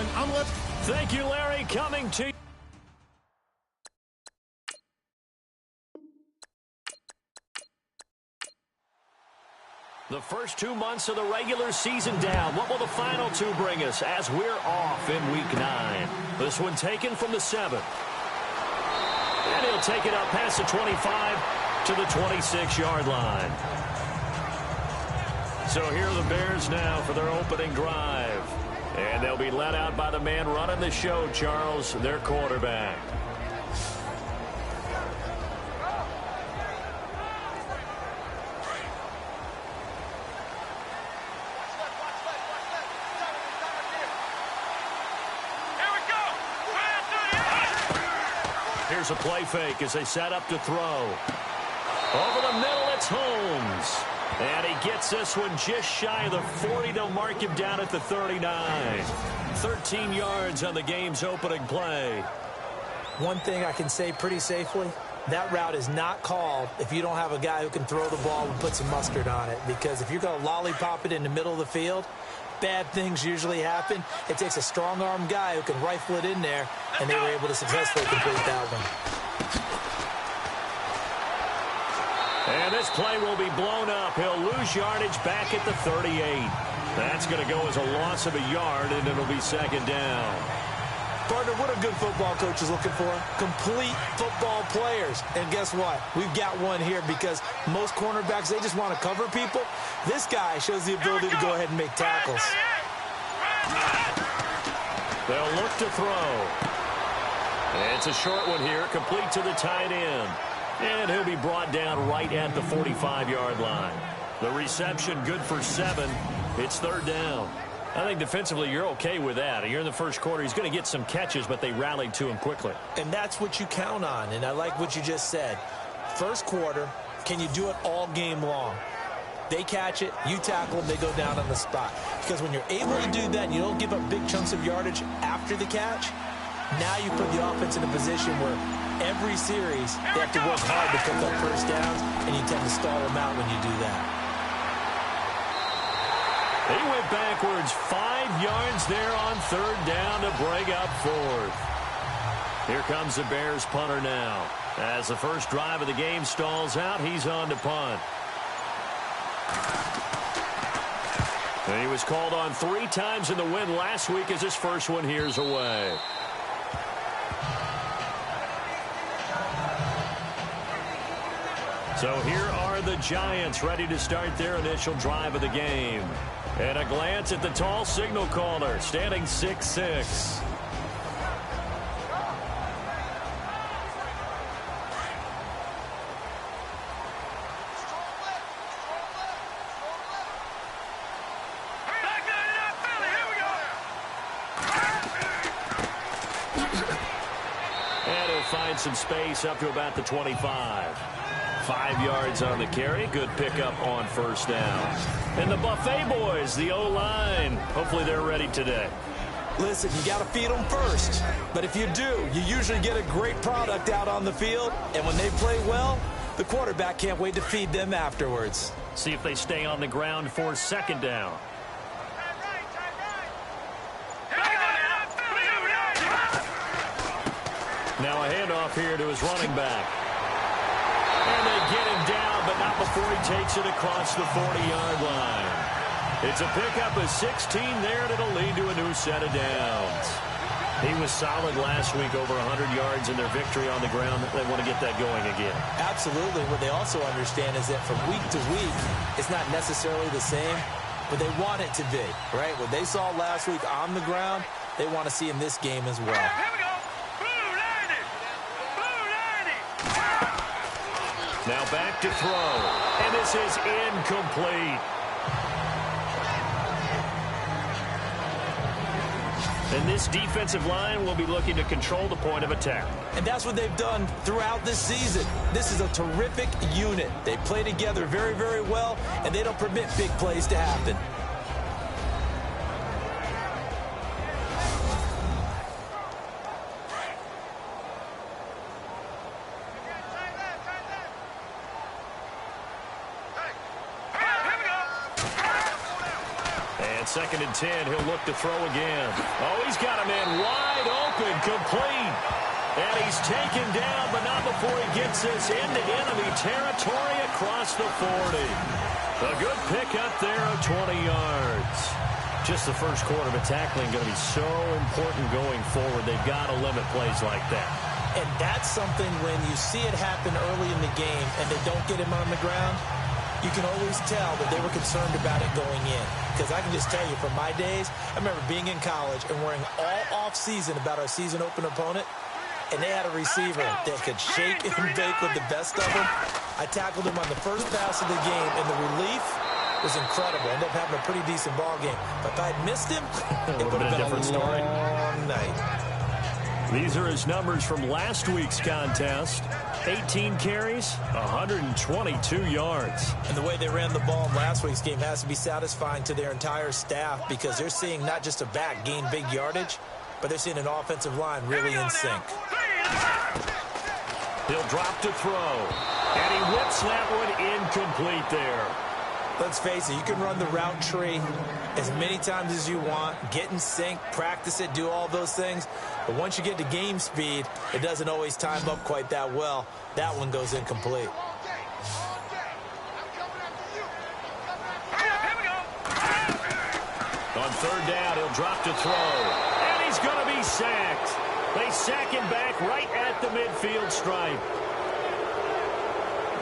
one. Thank you, Larry. Coming to you. The first 2 months of the regular season down. What will the final two bring us as we're off in Week 9? This one taken from the 7. And he'll take it up past the 25 to the 26-yard line. So here are the Bears now for their opening drive. And they'll be led out by the man running the show, Charles, their quarterback. Here's a play fake as they set up to throw. Over the middle, it's Holmes. And he gets this one just shy of the 40. They'll mark him down at the 39. 13 yards on the game's opening play. One thing I can say pretty safely, that route is not called if you don't have a guy who can throw the ball and put some mustard on it. Because if you're going to lollipop it in the middle of the field, bad things usually happen. It takes a strong-arm guy who can rifle it in there, and they were able to successfully complete that one. And this play will be blown up. He'll lose yardage back at the 38. That's going to go as a loss of a yard, and it'll be second down. Partner, what a good football coach is looking for. Complete football players. And guess what? We've got one here because most cornerbacks, they just want to cover people. This guy shows the ability to go ahead and make tackles. They'll look to throw. And it's a short one here, complete to the tight end. And he'll be brought down right at the 45-yard line. The reception good for 7. It's third down. I think defensively you're okay with that. You're in the first quarter. He's going to get some catches, but they rallied to him quickly. And that's what you count on, and I like what you just said. First quarter, can you do it all game long? They catch it, you tackle them, they go down on the spot. Because when you're able to do that and you don't give up big chunks of yardage after the catch, now you put the offense in a position where every series they have to work hard to pick up first downs, and you tend to stall them out when you do that. He went backwards 5 yards there on third down to break up fourth. Here comes the Bears punter now. As the first drive of the game stalls out, he's on to punt. And he was called on 3 times in the win last week as his first one here's away. So here are the Giants ready to start their initial drive of the game. And a glance at the tall signal caller, standing 6'6". And he'll find some space up to about the 25. 5 yards on the carry. Good pickup on first down. And the Buffet boys, the O-line, hopefully they're ready today. Listen, you got to feed them first. But if you do, you usually get a great product out on the field. And when they play well, the quarterback can't wait to feed them afterwards. See if they stay on the ground for second down. Now a handoff here to his running back. And they get him down, but not before he takes it across the 40-yard line. It's a pickup of 16 there, and it'll lead to a new set of downs. He was solid last week, over 100 yards in their victory on the ground. They want to get that going again. Absolutely. What they also understand is that from week to week, it's not necessarily the same, but they want it to be, right? What they saw last week on the ground, they want to see in this game as well. Now back to throw, and this is incomplete. And this defensive line will be looking to control the point of attack. And that's what they've done throughout this season. This is a terrific unit. They play together very, very well, and they don't permit big plays to happen. And 2nd and 10, he'll look to throw again. Oh, he's got a man wide open, complete. And he's taken down, but not before he gets this into enemy territory across the 40. A good pickup there of 20 yards. Just the first quarter, but tackling going to be so important going forward. They've got to limit plays like that. And that's something when you see it happen early in the game and they don't get him on the ground, you can always tell that they were concerned about it going in. Because I can just tell you, from my days, I remember being in college and worrying all off-season about our season open opponent, and they had a receiver that could shake and bake with the best of them. I tackled him on the first pass of the game, and the relief was incredible. Ended up having a pretty decent ball game. But if I had missed him, it would have been a different story. Long night. These are his numbers from last week's contest. 18 carries, 122 yards. And the way they ran the ball in last week's game has to be satisfying to their entire staff, because they're seeing not just a back gain big yardage, but they're seeing an offensive line really in sync. He'll drop to throw. And he whips that one incomplete there. Let's face it, you can run the route tree as many times as you want, get in sync, practice it, do all those things. But once you get to game speed, it doesn't always time up quite that well. That one goes incomplete. On 3rd down, he'll drop to throw. And he's going to be sacked. They sack him back right at the midfield stripe.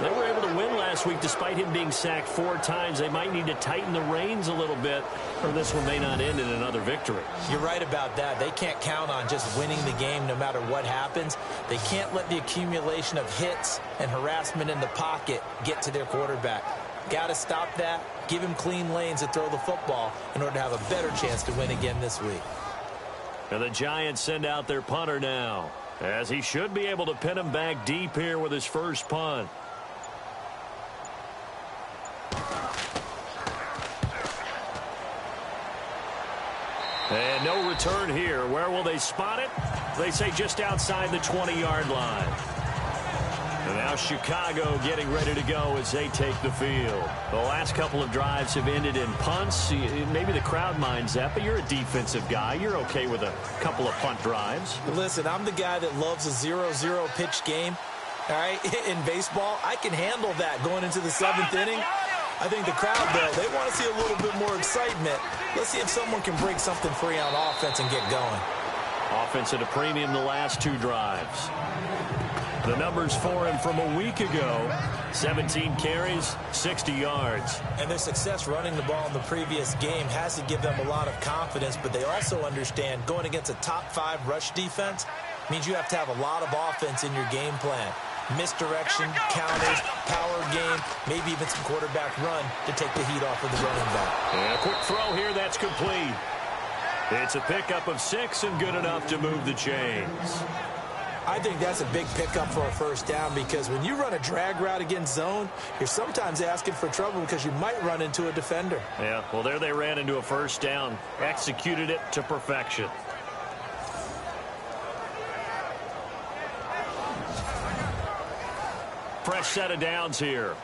They were able to win last week despite him being sacked 4 times. They might need to tighten the reins a little bit, or this one may not end in another victory. You're right about that. They can't count on just winning the game no matter what happens. They can't let the accumulation of hits and harassment in the pocket get to their quarterback. Got to stop that, give him clean lanes to throw the football in order to have a better chance to win again this week. And the Giants send out their punter now, as he should be able to pin him back deep here with his first punt. And no return here. Where will they spot it? They say just outside the 20-yard line. And now Chicago getting ready to go as they take the field. The last couple of drives have ended in punts. Maybe the crowd minds that, but you're a defensive guy. You're okay with a couple of punt drives. Listen, I'm the guy that loves a 0-0 pitch game. All right, in baseball, I can handle that going into the 7th inning. I think the crowd, though, they want to see a little bit more excitement. Let's see if someone can break something free on offense and get going. Offense at a premium the last 2 drives. The numbers for him from a week ago: 17 carries, 60 yards. And their success running the ball in the previous game has to give them a lot of confidence, but they also understand going against a top 5 rush defense means you have to have a lot of offense in your game plan. Misdirection, counters, power game, maybe even some quarterback run to take the heat off of the running back. And a quick throw here, that's complete. It's a pickup of 6 and good enough to move the chains. I think that's a big pickup for a first down, because when you run a drag route against zone, you're sometimes asking for trouble because you might run into a defender. Yeah, well, there they ran into a first down, executed it to perfection. Fresh set of downs here.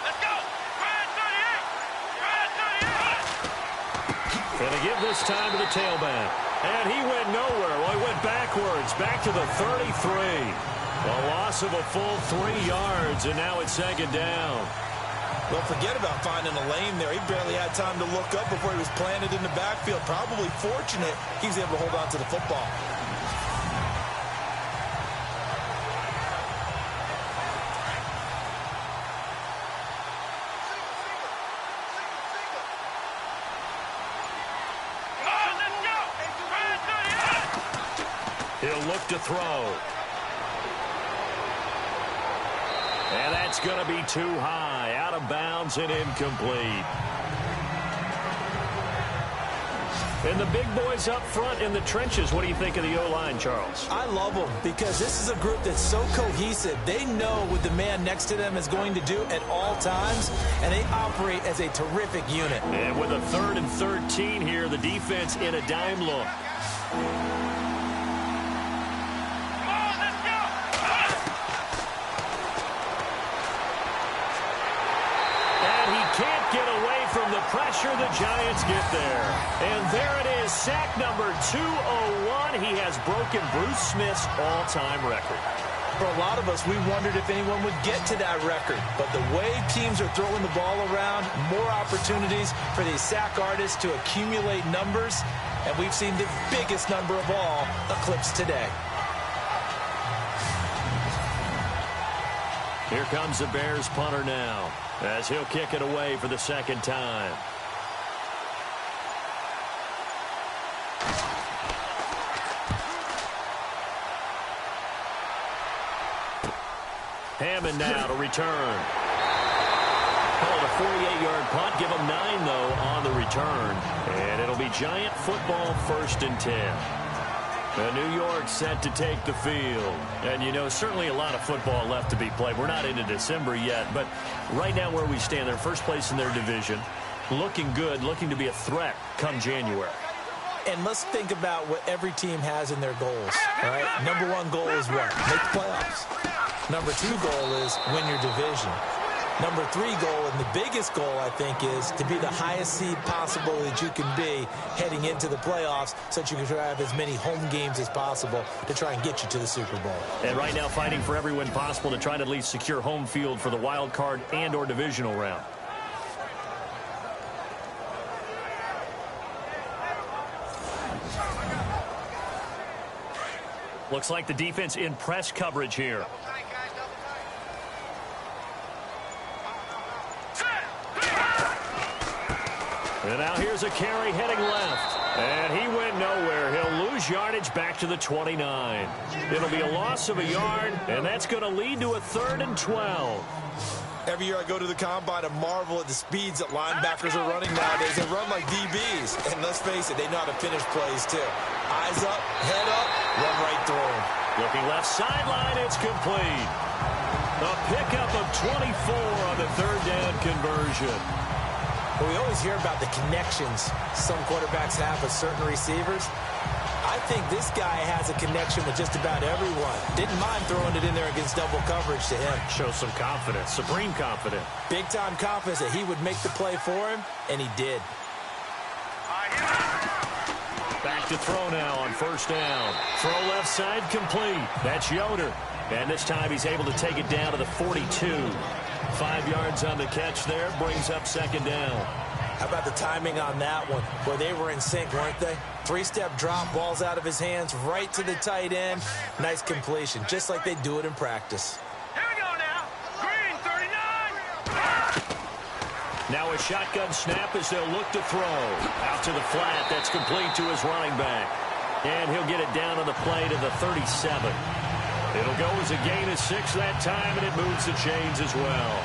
Let's go. Gonna give this time to the tailback. And he went nowhere. Well, he went backwards, back to the 33. A loss of a full 3 yards, and now it's 2nd down. Well, forget about finding a lane there. He barely had time to look up before he was planted in the backfield. Probably fortunate he was able to hold on to the football. He'll look to throw. And that's going to be too high, out of bounds and incomplete. And the big boys up front in the trenches, what do you think of the O-line, Charles? I love them because this is a group that's so cohesive. They know what the man next to them is going to do at all times, and they operate as a terrific unit. And with a 3rd and 13 here, the defense in a dime look. pressure, the Giants get there. And there it is, sack number 201. He has broken Bruce Smith's all-time record. For a lot of us, we wondered if anyone would get to that record. But the way teams are throwing the ball around, more opportunities for these sack artists to accumulate numbers. And we've seen the biggest number of all eclipsed today. Here comes the Bears punter now, as he'll kick it away for the second time. Hammond now to return. Called a 48-yard punt. Give him 9, though, on the return. And it'll be Giant football, 1st and 10. New York set to take the field. And, you know, certainly a lot of football left to be played. We're not into December yet, but right now where we stand, they're first place in their division. Looking good, looking to be a threat come January. And let's think about what every team has in their goals, all right? Number 1 goal is what? Make the playoffs. Number 2 goal is win your division. Number 3 goal, and the biggest goal, I think, is to be the highest seed possible that you can be heading into the playoffs so that you can have as many home games as possible to try and get you to the Super Bowl. And right now fighting for every win possible to try to at least secure home field for the wild card and or divisional round. Looks like the defense in press coverage here. And now here's a carry heading left. And he went nowhere. He'll lose yardage back to the 29. It'll be a loss of a yard, and that's going to lead to a 3rd and 12. Every year I go to the combine and marvel at the speeds that linebackers are running nowadays. They run like DBs. And let's face it, they know how to finish plays too. Eyes up, head up, run right through them. Looking left sideline, it's complete. A pickup of 24 on the 3rd down conversion. Well, we always hear about the connections some quarterbacks have with certain receivers. I think this guy has a connection with just about everyone. Didn't mind throwing it in there against double coverage to him. Shows some confidence, supreme confidence. Big-time confidence that he would make the play for him, and he did. Back to throw now on 1st down. Throw left side complete. That's Yoder. And this time he's able to take it down to the 42. 5 yards on the catch there, brings up 2nd down. How about the timing on that one? Boy, they were in sync, weren't they? 3-step drop, ball's out of his hands, right to the tight end. Nice completion, just like they do it in practice. Here we go now. Green, 39. Now a shotgun snap as they'll look to throw. Out to the flat, that's complete to his running back. And he'll get it down on the play to the 37. It'll go as a gain of 6 that time, and it moves the chains as well.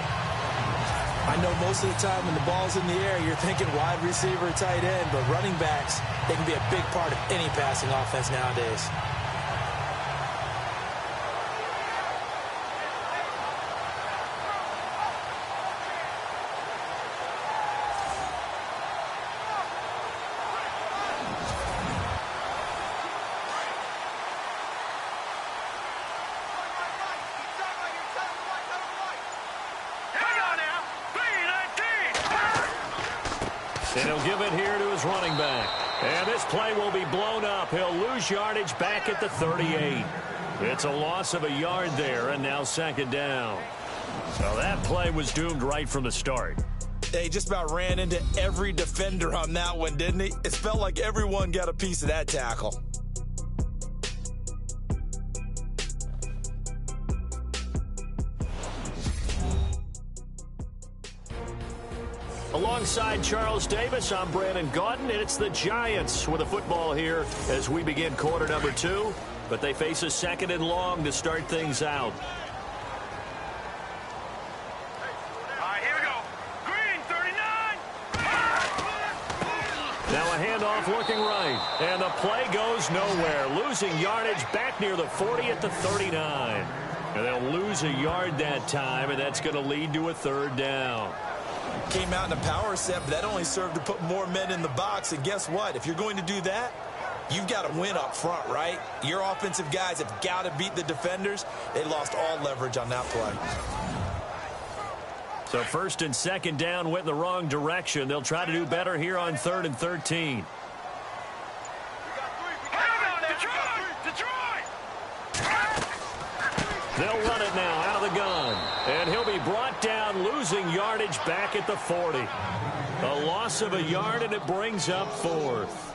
I know most of the time when the ball's in the air, you're thinking wide receiver, tight end, but running backs, they can be a big part of any passing offense nowadays. And he'll give it here to his running back. And this play will be blown up. He'll lose yardage back at the 38. It's a loss of a yard there, and now 2nd down. So that play was doomed right from the start. They just about ran into every defender on that one, didn't he? It felt like everyone got a piece of that tackle. Alongside Charles Davis, I'm Brandon Gaudin, and it's the Giants with a football here as we begin quarter number 2. But they face a 2nd and long to start things out. All right, here we go. Green, 39. Now a handoff looking right, and the play goes nowhere. Losing yardage back near the 40 at the 39. And they'll lose a yard that time, and that's going to lead to a 3rd down. Came out in a power set, but that only served to put more men in the box. And guess what? If you're going to do that, you've got to win up front, right? Your offensive guys have got to beat the defenders. They lost all leverage on that play. So first and second down went in the wrong direction. They'll try to do better here on 3rd and 13. They'll run it now out of the gun. And he'll be brought down, losing yardage back at the 40. A loss of a yard, and it brings up 4th.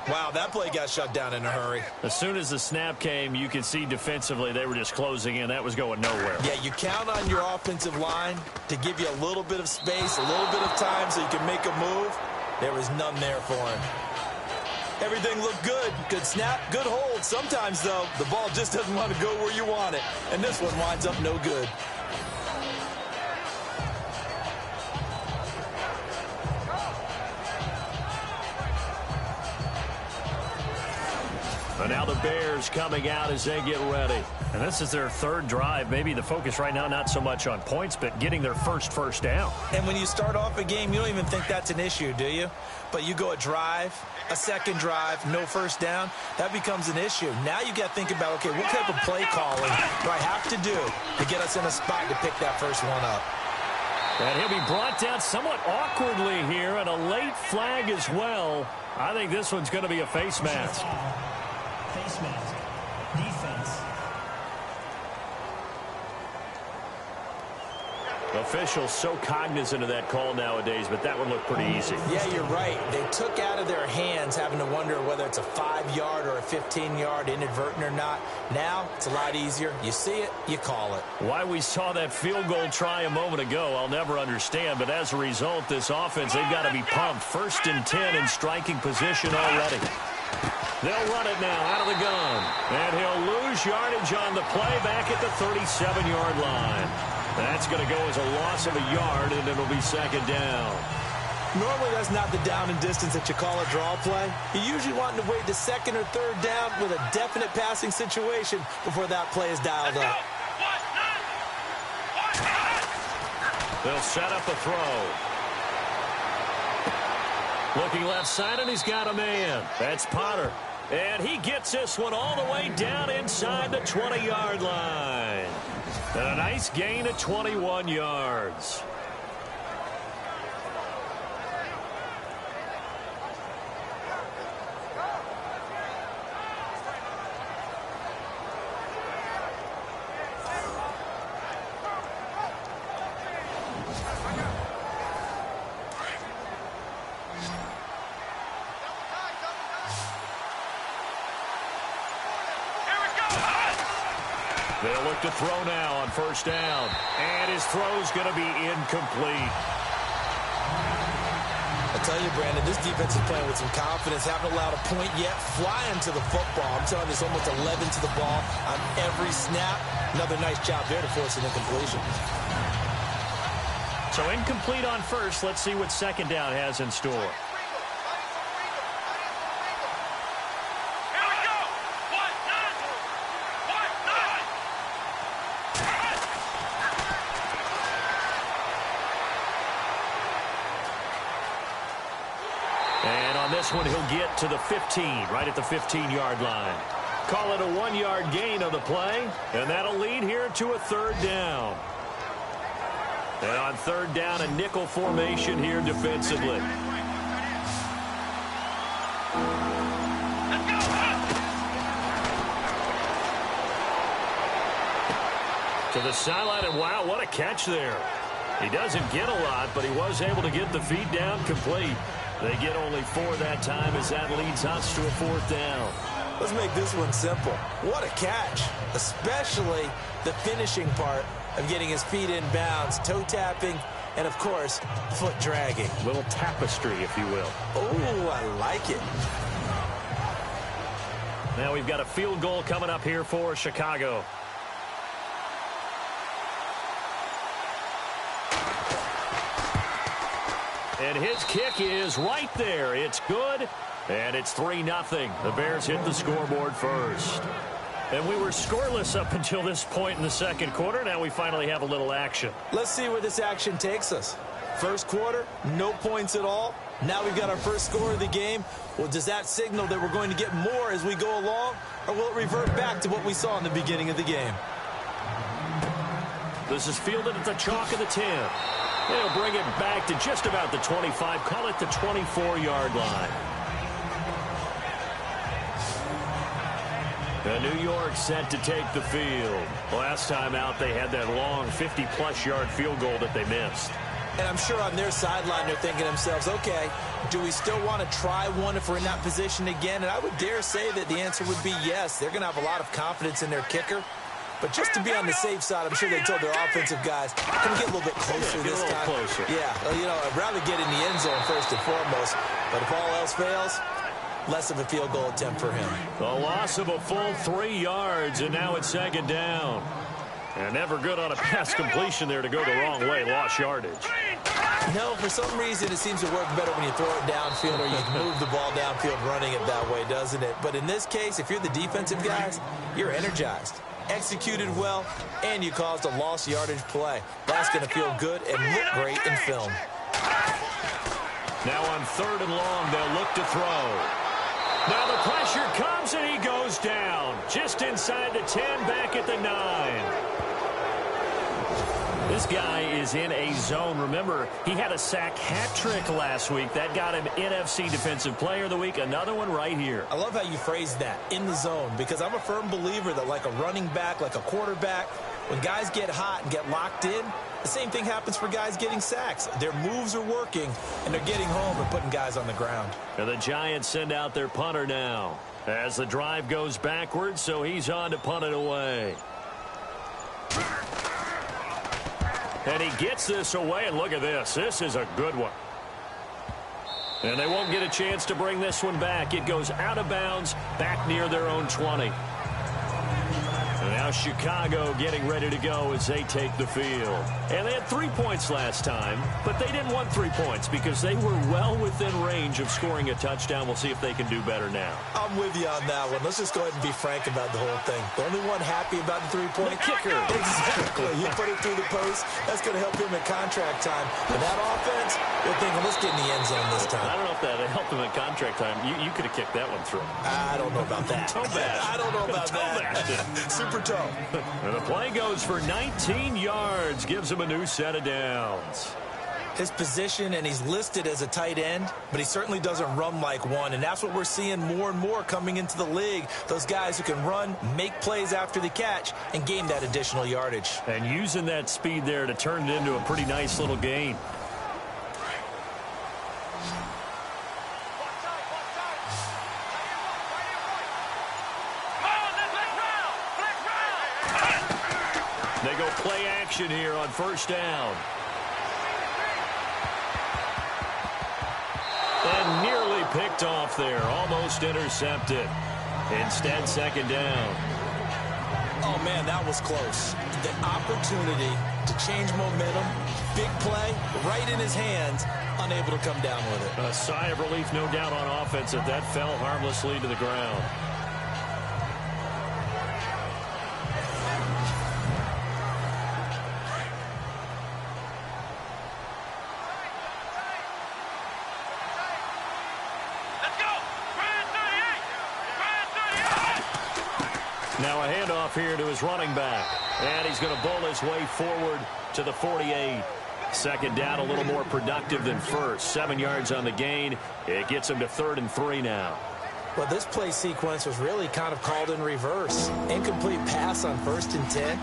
Wow, that play got shut down in a hurry. As soon as the snap came, you could see defensively they were just closing in. That was going nowhere. Yeah, you count on your offensive line to give you a little bit of space, a little bit of time so you can make a move. There was none there for him. Everything looked good. Good snap, good hold. Sometimes, though, the ball just doesn't want to go where you want it. And this one winds up no good. And now the Bears coming out as they get ready. And this is their 3rd drive. Maybe the focus right now not so much on points, but getting their first down. And when you start off a game, you don't even think that's an issue, do you? But you go a drive, a second drive, no first down, that becomes an issue. Now you got to think about, okay, what type of play calling do I have to do to get us in a spot to pick that first one up? And he'll be brought down somewhat awkwardly here, and a late flag as well. I think this one's going to be a face mask. Face mask. Defense. Officials so cognizant of that call nowadays, but that one looked pretty easy. Yeah, you're right. They took out of their hands having to wonder whether it's a 5-yard or a 15-yard inadvertent or not. Now, it's a lot easier. You see it, you call it. Why we saw that field goal try a moment ago, I'll never understand. But as a result, this offense, they've got to be pumped. 1st and 10 in striking position already. They'll run it now out of the gun. And he'll lose yardage on the play back at the 37-yard line. That's going to go as a loss of a yard, and it'll be 2nd down. Normally, that's not the down and distance that you call a draw play. You usually want to wait to 2nd or 3rd down with a definite passing situation before that play is dialed up. They'll set up a throw. Looking left side, and he's got a man. That's Potter. And he gets this one all the way down inside the 20-yard line. And a nice gain of 21 yards. They'll look to throw now on 1st down. And his throw's going to be incomplete. I tell you, Brandon, this defense is playing with some confidence. Haven't allowed a point yet. Flying to the football. I'm telling you, it's almost 11 to the ball on every snap. Another nice job there to force an incompletion. So incomplete on 1st. Let's see what 2nd down has in store. This one he'll get to the 15, right at the 15-yard line. Call it a 1-yard gain on the play, and that'll lead here to a 3rd down. And on 3rd down, a nickel formation here defensively. To the sideline, and wow, what a catch there. He doesn't get a lot, but he was able to get the feet down complete. They get only 4 that time as that leads us to a 4th down. Let's make this one simple. What a catch, especially the finishing part of getting his feet in bounds, toe tapping, and, of course, foot dragging. Little tapestry, if you will. Oh, I like it. Now we've got a field goal coming up here for Chicago. And his kick is right there. It's good, and it's 3-0. The Bears hit the scoreboard first. And we were scoreless up until this point in the 2nd quarter. Now we finally have a little action. Let's see where this action takes us. 1st quarter, no points at all. Now we've got our first score of the game. Well, does that signal that we're going to get more as we go along, or will it revert back to what we saw in the beginning of the game? This is fielded at the chalk of the 10. They'll bring it back to just about the 25. Call it the 24-yard line. New York set to take the field. Last time out, they had that long 50-plus yard field goal that they missed. And I'm sure on their sideline, they're thinking to themselves, okay, do we still want to try one if we're in that position again? And I would dare say that the answer would be yes. They're going to have a lot of confidence in their kicker. But just to be on the safe side, I'm sure they told their offensive guys, can we get a little bit closer this time? Closer. Yeah, well, you know, I'd rather get in the end zone first and foremost. But if all else fails, less of a field goal attempt for him. The loss of a full 3 yards, and now it's second down. And never good on a pass completion there to go the wrong way. Lost yardage. No, for some reason it seems to work better when you throw it downfield or you move the ball downfield running it that way, doesn't it? But in this case, if you're the defensive guys, you're energized, executed well, and you caused a lost yardage play. That's going to feel good and look great in film. Now on 3rd and long, they'll look to throw. Now the pressure comes and he goes down. Just inside the 10, back at the 9. This guy is in a zone. Remember, he had a sack hat trick last week. That got him NFC Defensive Player of the Week. Another one right here. I love how you phrase that, in the zone, because I'm a firm believer that like a running back, like a quarterback, when guys get hot and get locked in, the same thing happens for guys getting sacks. Their moves are working, and they're getting home and putting guys on the ground. And the Giants send out their punter now as the drive goes backwards, so he's on to punt it away. And he gets this away, and look at this. This is a good one. And they won't get a chance to bring this one back. It goes out of bounds, back near their own 20. And now Chicago getting ready to go as they take the field. And they had 3 points last time, but they didn't want 3 points because they were well within range of scoring a touchdown. We'll see if they can do better now. I'm with you on that one. Let's just go ahead and be frank about the whole thing. The only one happy about the 3-point kicker. Exactly. You put it through the post. That's going to help him at contract time. But that offense, they're thinking, let's get in the end zone this time. I don't know if that helped him at contract time. You could have kicked that one through. I don't know about that. Toe bash. I don't know about that. Super toe. And the play goes for 19 yards. Gives him a new set of downs. His position, and he's listed as a tight end, but he certainly doesn't run like one, and that's what we're seeing more and more coming into the league. Those guys who can run, make plays after the catch, and gain that additional yardage. And using that speed there to turn it into a pretty nice little gain. They go play action here on 1st down. And nearly picked off there. Almost intercepted. Instead, 2nd down. Oh, man, that was close. The opportunity to change momentum, big play, right in his hands, unable to come down with it. A sigh of relief, no doubt, on offense if that fell harmlessly to the ground. Now a handoff here to his running back. And he's going to bowl his way forward to the 48. 2nd down, a little more productive than first. 7 yards on the gain. It gets him to 3rd and 3 now. Well, this play sequence was really kind of called in reverse. Incomplete pass on 1st and 10.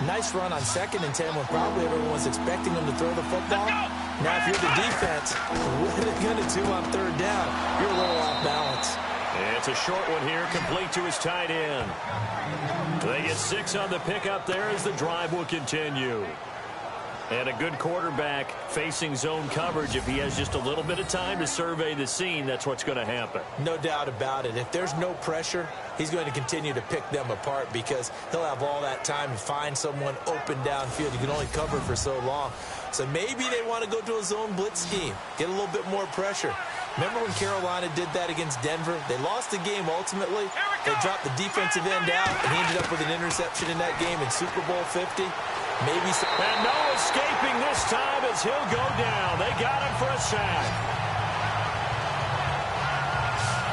Nice run on 2nd and 10 when probably everyone was expecting him to throw the football. Now, if you're the defense, what are they going to do on 3rd down? You're a little off balance. It's a short one here, complete to his tight end. They get 6 on the pickup there as the drive will continue. And a good quarterback facing zone coverage. If he has just a little bit of time to survey the scene, that's what's going to happen. No doubt about it. If there's no pressure, he's going to continue to pick them apart because he'll have all that time to find someone open downfield. You can only cover for so long. So maybe they want to go to a zone blitz scheme, get a little bit more pressure. Remember when Carolina did that against Denver? They lost the game ultimately. They dropped the defensive end out, and he ended up with an interception in that game in Super Bowl 50. Maybe some. And no escaping this time as he'll go down. They got him for a sack.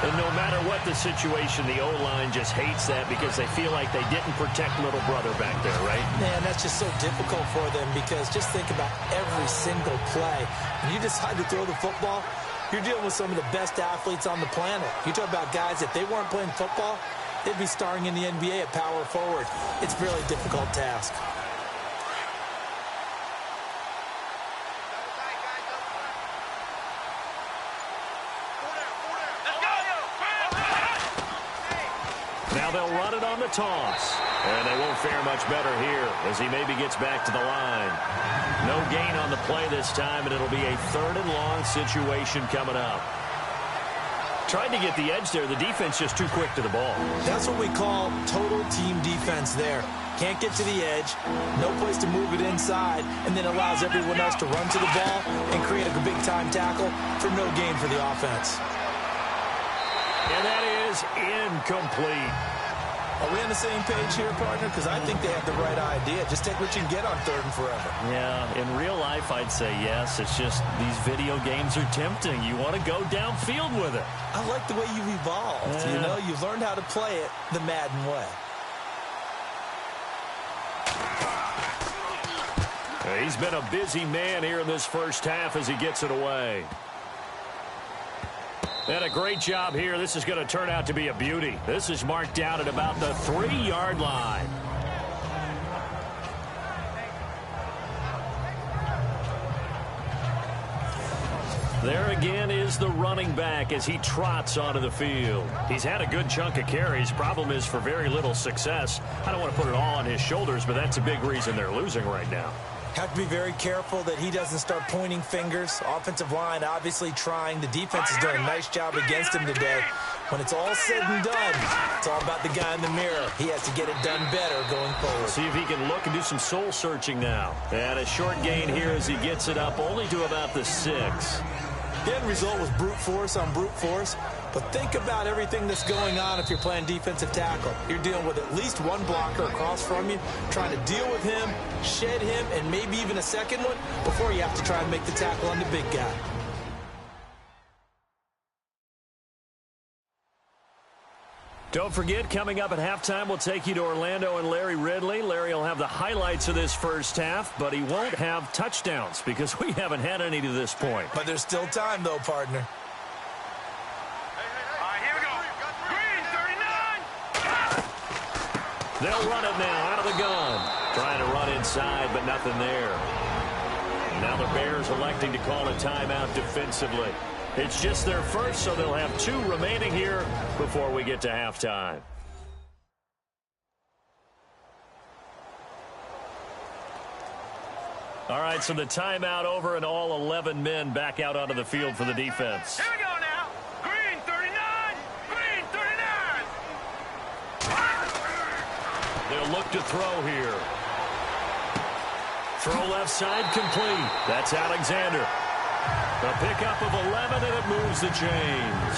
And no matter what the situation, the O-line just hates that because they feel like they didn't protect little brother back there, right? Man, that's just so difficult for them because just think about every single play. When you decide to throw the football, you're dealing with some of the best athletes on the planet. You talk about guys, if they weren't playing football, they'd be starring in the NBA at power forward. It's a really difficult task. Now they'll run it on the toss. And they won't fare much better here as he maybe gets back to the line. No gain on the play this time, and it'll be a 3rd and long situation coming up. Tried to get the edge there. The defense just too quick to the ball. That's what we call total team defense there. Can't get to the edge, no place to move it inside, and then allows everyone else to run to the ball and create a big-time tackle for no gain for the offense. And that is incomplete. Are we on the same page here, partner? Because I think they have the right idea. Just take what you can get on 3rd and forever. Yeah, in real life, I'd say yes. It's just these video games are tempting. You want to go downfield with it. I like the way you've evolved. Yeah. You know, you've learned how to play it the Madden way. He's been a busy man here in this first half as he gets it away. And a great job here. This is going to turn out to be a beauty. This is marked down at about the 3-yard line. There again is the running back as he trots onto the field. He's had a good chunk of carries. Problem is for very little success. I don't want to put it all on his shoulders, but that's a big reason they're losing right now. Have to be very careful that he doesn't start pointing fingers. Offensive line obviously trying. The defense is doing a nice job against him today. When it's all said and done, it's all about the guy in the mirror. He has to get it done better going forward. See if he can look and do some soul searching now. And a short gain here as he gets it up only to about the 6. The end result was brute force on brute force. But think about everything that's going on if you're playing defensive tackle. You're dealing with at least one blocker across from you, trying to deal with him, shed him, and maybe even a second one before you have to try and make the tackle on the big guy. Don't forget, coming up at halftime, we'll take you to Orlando and Larry Ridley. Larry will have the highlights of this first half, but he won't have touchdowns because we haven't had any to this point. But there's still time, though, partner. They'll run it now out of the gun. Trying to run inside, but nothing there. Now the Bears electing to call a timeout defensively. It's just their first, so they'll have 2 remaining here before we get to halftime. All right, so the timeout over and all 11 men back out onto the field for the defense. Here we go now. Green 39. Green 39. They'll look to throw here. Throw left side complete. That's Alexander. A pickup of 11, and it moves the chains.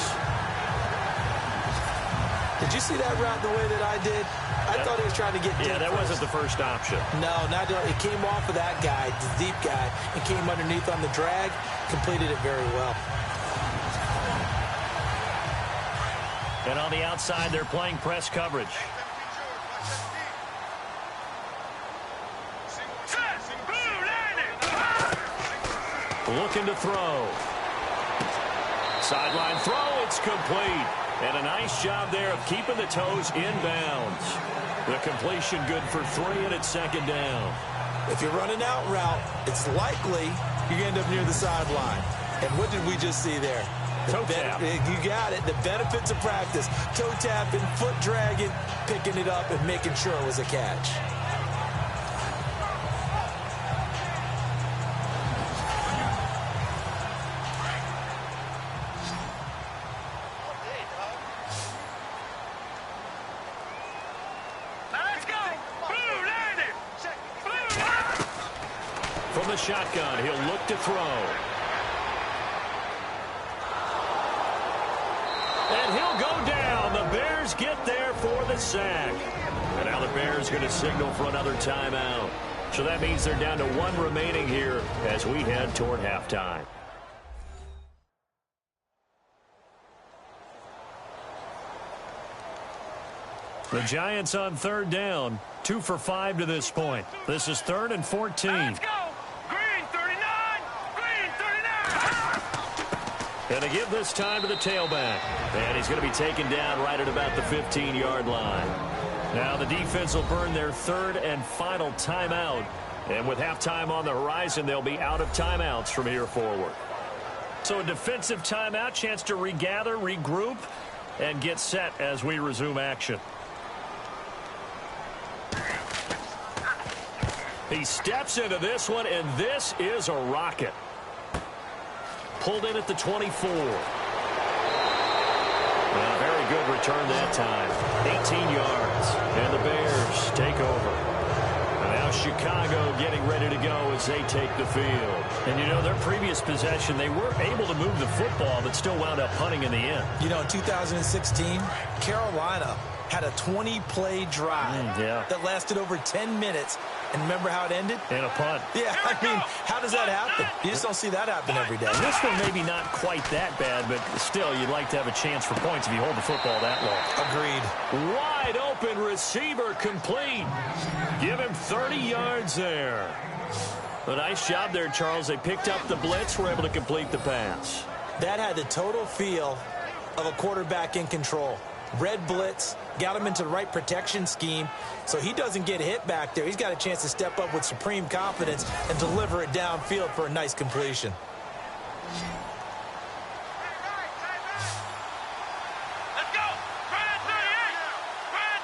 Did you see that route the way that I did? I thought he was trying to get deep. Yeah, that wasn't the first option. No, not it came off of that guy, the deep guy, and came underneath on the drag, completed it very well. And on the outside, they're playing press coverage. Looking to throw. Sideline throw, it's complete. And a nice job there of keeping the toes inbounds. The completion good for 3, and it's second down. If you're running out route, it's likely you're going to end up near the sideline. And what did we just see there? Toe tap. You got it. The benefits of practice. Toe tapping, foot dragging, picking it up, and making sure it was a catch. From the shotgun, he'll look to throw. And he'll go down. The Bears get there for the sack. And now the Bears going to signal for another timeout. So that means they're down to 1 remaining here as we head toward halftime. The Giants on third down, 2 for 5 to this point. This is 3rd and 14. Let's go. Green 39. Green 39. Going to give this time to the tailback. And he's going to be taken down right at about the 15-yard line. Now the defense will burn their 3rd and final timeout. And with halftime on the horizon, they'll be out of timeouts from here forward. So a defensive timeout, chance to regather, regroup, and get set as we resume action. He steps into this one, and this is a rocket. Pulled in at the 24. Well, very good return that time. 18 yards, and the Bears take over. And now Chicago getting ready to go as they take the field. And, you know, their previous possession, they were able to move the football, but still wound up punting in the end. You know, in 2016, Carolina had a 20-play drive that lasted over 10 minutes. And remember how it ended? In a punt. Yeah, I mean, how does that happen? You just don't see that happen every day. And this one maybe not quite that bad, but still, you'd like to have a chance for points if you hold the football that long. Agreed. Wide open receiver complete. Give him 30 yards there. A nice job there, Charles. They picked up the blitz, were able to complete the pass. That had the total feel of a quarterback in control. Red blitz, got him into the right protection scheme, so he doesn't get hit back there. He's got a chance to step up with supreme confidence and deliver it downfield for a nice completion. Let's go. Right at 38. Right at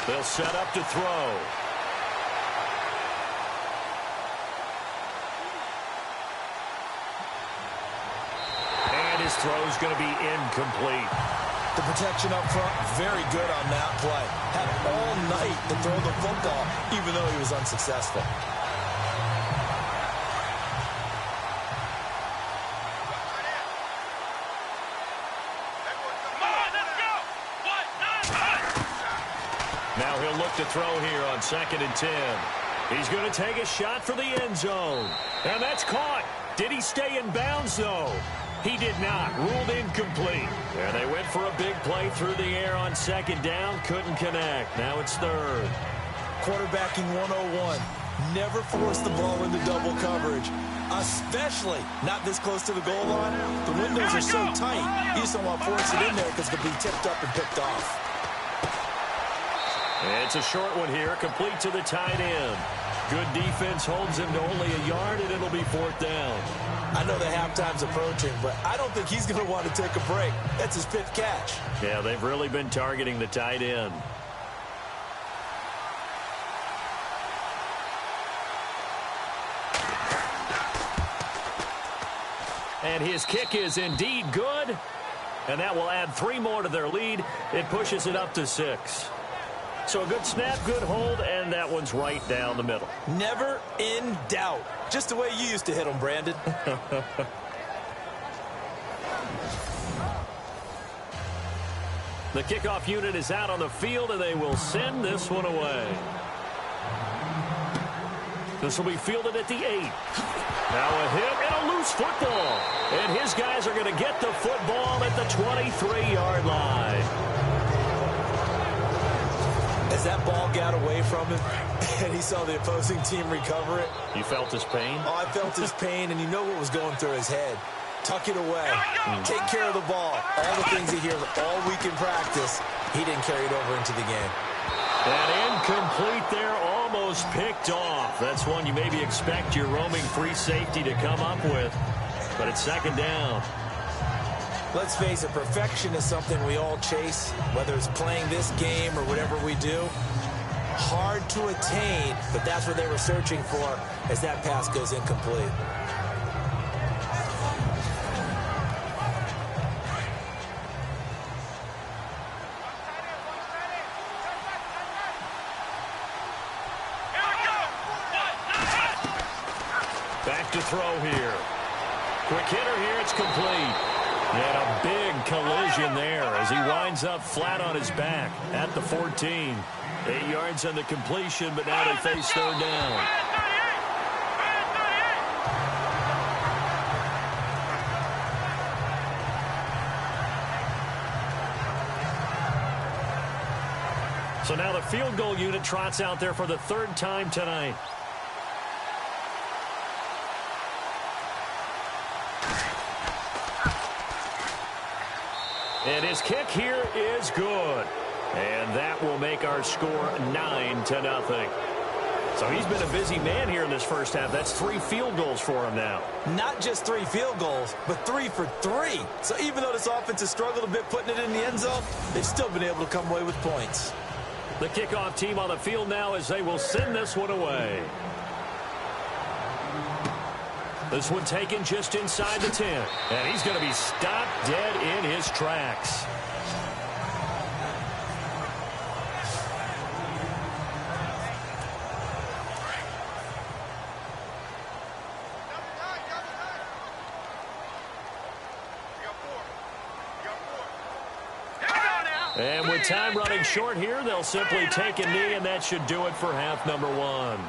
38. They'll set up to throw. His throw's going to be incomplete. The protection up front, very good on that play. Had all night to throw the football, even though he was unsuccessful. Now he'll look to throw here on 2nd and 10. He's going to take a shot for the end zone. And that's caught. Did he stay in bounds, though? He did not. Ruled incomplete. And they went for a big play through the air on 2nd down. Couldn't connect. Now it's 3rd. Quarterbacking 101. Never force the ball into double coverage, especially not this close to the goal line. The windows are so tight, you just don't want to force it in there because it could be tipped up and picked off. It's a short one here, complete to the tight end. Good defense holds him to only a yard, and it'll be 4th down. I know the halftime's approaching, but I don't think he's going to want to take a break. That's his 5th catch. Yeah, they've really been targeting the tight end. And his kick is indeed good, and that will add 3 more to their lead. It pushes it up to 6. So a good snap, good hold, and that one's right down the middle. Never in doubt. Just the way you used to hit them, Brandon. The kickoff unit is out on the field, and they will send this one away. This will be fielded at the 8. Now a hit and a loose football. And his guys are going to get the football at the 23-yard line. As that ball got away from him and he saw the opposing team recover it. You felt his pain? Oh, I felt his pain, and you know what was going through his head. Tuck it away. Take care of the ball. All the things he hears all week in practice, he didn't carry it over into the game. And incomplete there, almost picked off. That's one you maybe expect your roaming free safety to come up with. But it's 2nd down. Let's face it, perfection is something we all chase, whether it's playing this game or whatever we do. Hard to attain, but that's what they were searching for as that pass goes incomplete. Back to throw here. Quick hitter here, it's complete. And a big collision there as he winds up flat on his back at the 14. 8 yards on the completion, but now they face 3rd down. So now the field goal unit trots out there for the third time tonight. And his kick here is good. And that will make our score 9-0. So he's been a busy man here in this first half. That's 3 field goals for him now. Not just 3 field goals, but 3 for 3. So even though this offense has struggled a bit putting it in the end zone, they've still been able to come away with points. The kickoff team on the field now as they will send this one away. This one taken just inside the 10. And he's going to be stopped dead in his tracks. And with time running short here, they'll simply take a knee, and that should do it for half number 1.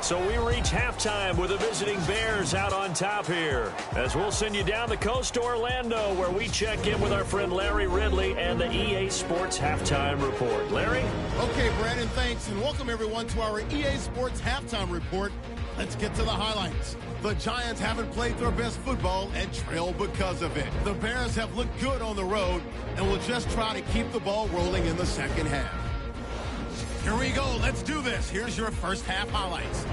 So we reach halftime with the visiting Bears out on top here, as we'll send you down the coast to Orlando, where we check in with our friend Larry Ridley and the EA Sports Halftime Report. Larry? Okay, Brandon, thanks, and welcome everyone to our EA Sports Halftime Report. Let's get to the highlights. The Giants haven't played their best football and trail because of it. The Bears have looked good on the road and will just try to keep the ball rolling in the second half. Here we go. Let's do this. Here's your first half highlights.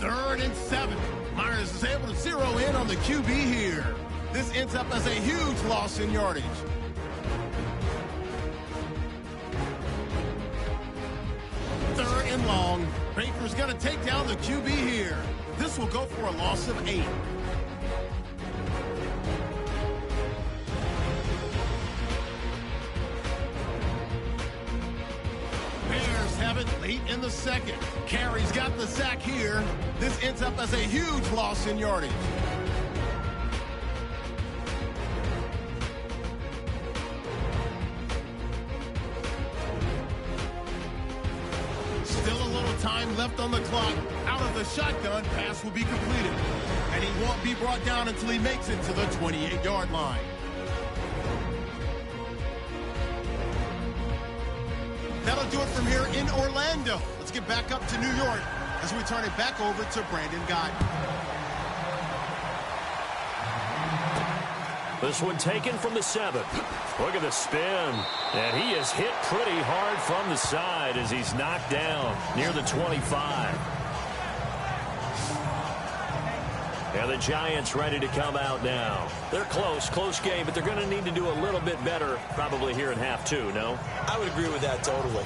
3rd and 7. Myers is able to zero in on the QB here. This ends up as a huge loss in yardage. Third and long. Baker's going to take down the QB here. This will go for a loss of 8. Bears have it late in the second. Carey's got the sack here. This ends up as a huge loss in yardage. Still a little time left on the clock. Out of the shotgun, pass will be completed. And he won't be brought down until he makes it to the 28-yard line. That'll do it from here in Orlando. Let's get back up to New York as we turn it back over to Brandon Gaudin. This one taken from the 7. Look at the spin. And he is hit pretty hard from the side as he's knocked down near the 25. And the Giants ready to come out now. They're close game, but they're going to need to do a little bit better probably here in half 2, no? I would agree with that totally.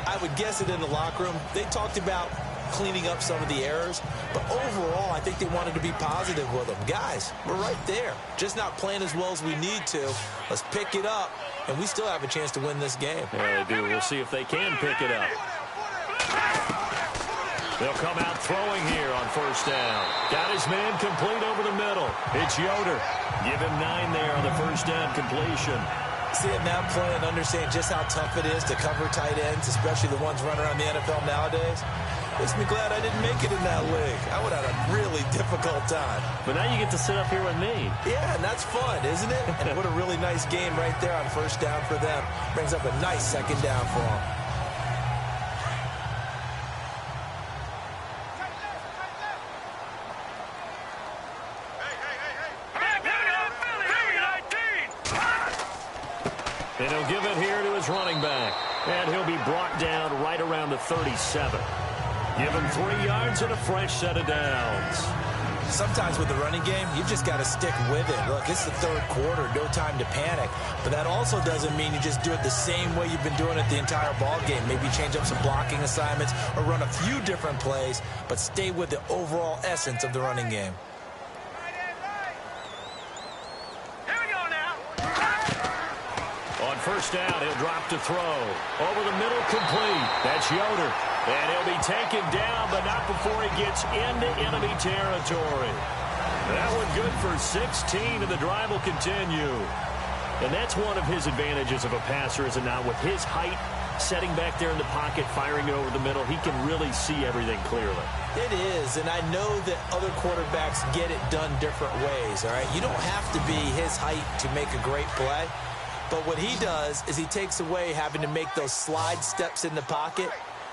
I would guess it in the locker room. They talked about cleaning up some of the errors, but overall, I think they wanted to be positive with them. Guys, we're right there. Just not playing as well as we need to. Let's pick it up, and we still have a chance to win this game. Yeah, they do. We'll see if they can pick it up. They'll come out throwing here on first down. Got his man complete over the middle. It's Yoder. Give him 9 there on the first down completion. Seeing that play and understand just how tough it is to cover tight ends, especially the ones running around the NFL nowadays, makes me glad I didn't make it in that league. I would have had a really difficult time. But now you get to sit up here with me. Yeah, and that's fun, isn't it? And what a really nice game right there on first down for them. Brings up a nice second down for them. And he'll give it here to his running back. And he'll be brought down right around the 37. Give him 3 yards and a fresh set of downs. Sometimes with the running game, you've just got to stick with it. Look, it's the third quarter, no time to panic. But that also doesn't mean you just do it the same way you've been doing it the entire ball game. Maybe change up some blocking assignments or run a few different plays, but stay with the overall essence of the running game. First down, he'll drop to throw. Over the middle, complete. That's Yoder. And he'll be taken down, but not before he gets into enemy territory. That one good for 16, and the drive will continue. And that's one of his advantages of a passer, is it not? With his height, setting back there in the pocket, firing it over the middle, he can really see everything clearly. It is, and I know that other quarterbacks get it done different ways, all right? You don't have to be his height to make a great play. But what he does is he takes away having to make those slide steps in the pocket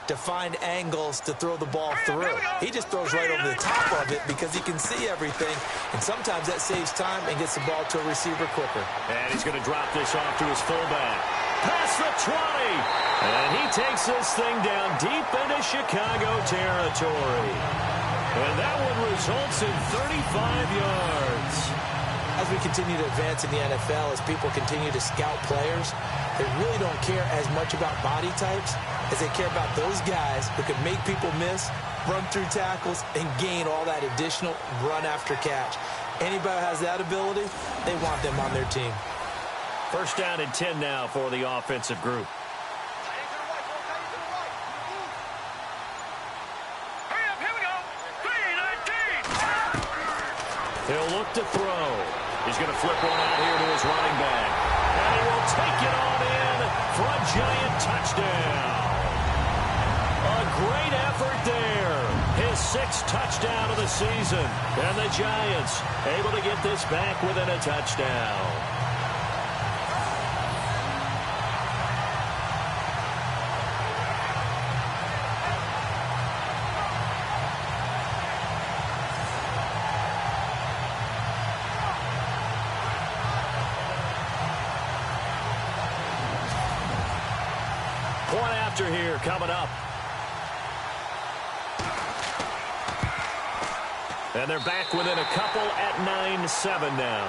to find angles to throw the ball through. He just throws right over the top of it because he can see everything, and sometimes that saves time and gets the ball to a receiver quicker. And he's going to drop this off to his fullback. Past the 20, and he takes this thing down deep into Chicago territory. And that one results in 35 yards. As we continue to advance in the NFL, as people continue to scout players, they really don't care as much about body types as they care about those guys who can make people miss, run through tackles, and gain all that additional run after catch. Anybody who has that ability, they want them on their team. First down and 10 now for the offensive group. Here we go. 3-19. He'll look to throw. He's going to flip one out here to his running back. And he will take it on in for a Giant touchdown. A great effort there. His 6th touchdown of the season. And the Giants able to get this back within a touchdown. Point after here coming up. And they're back within a couple at 9-7 now.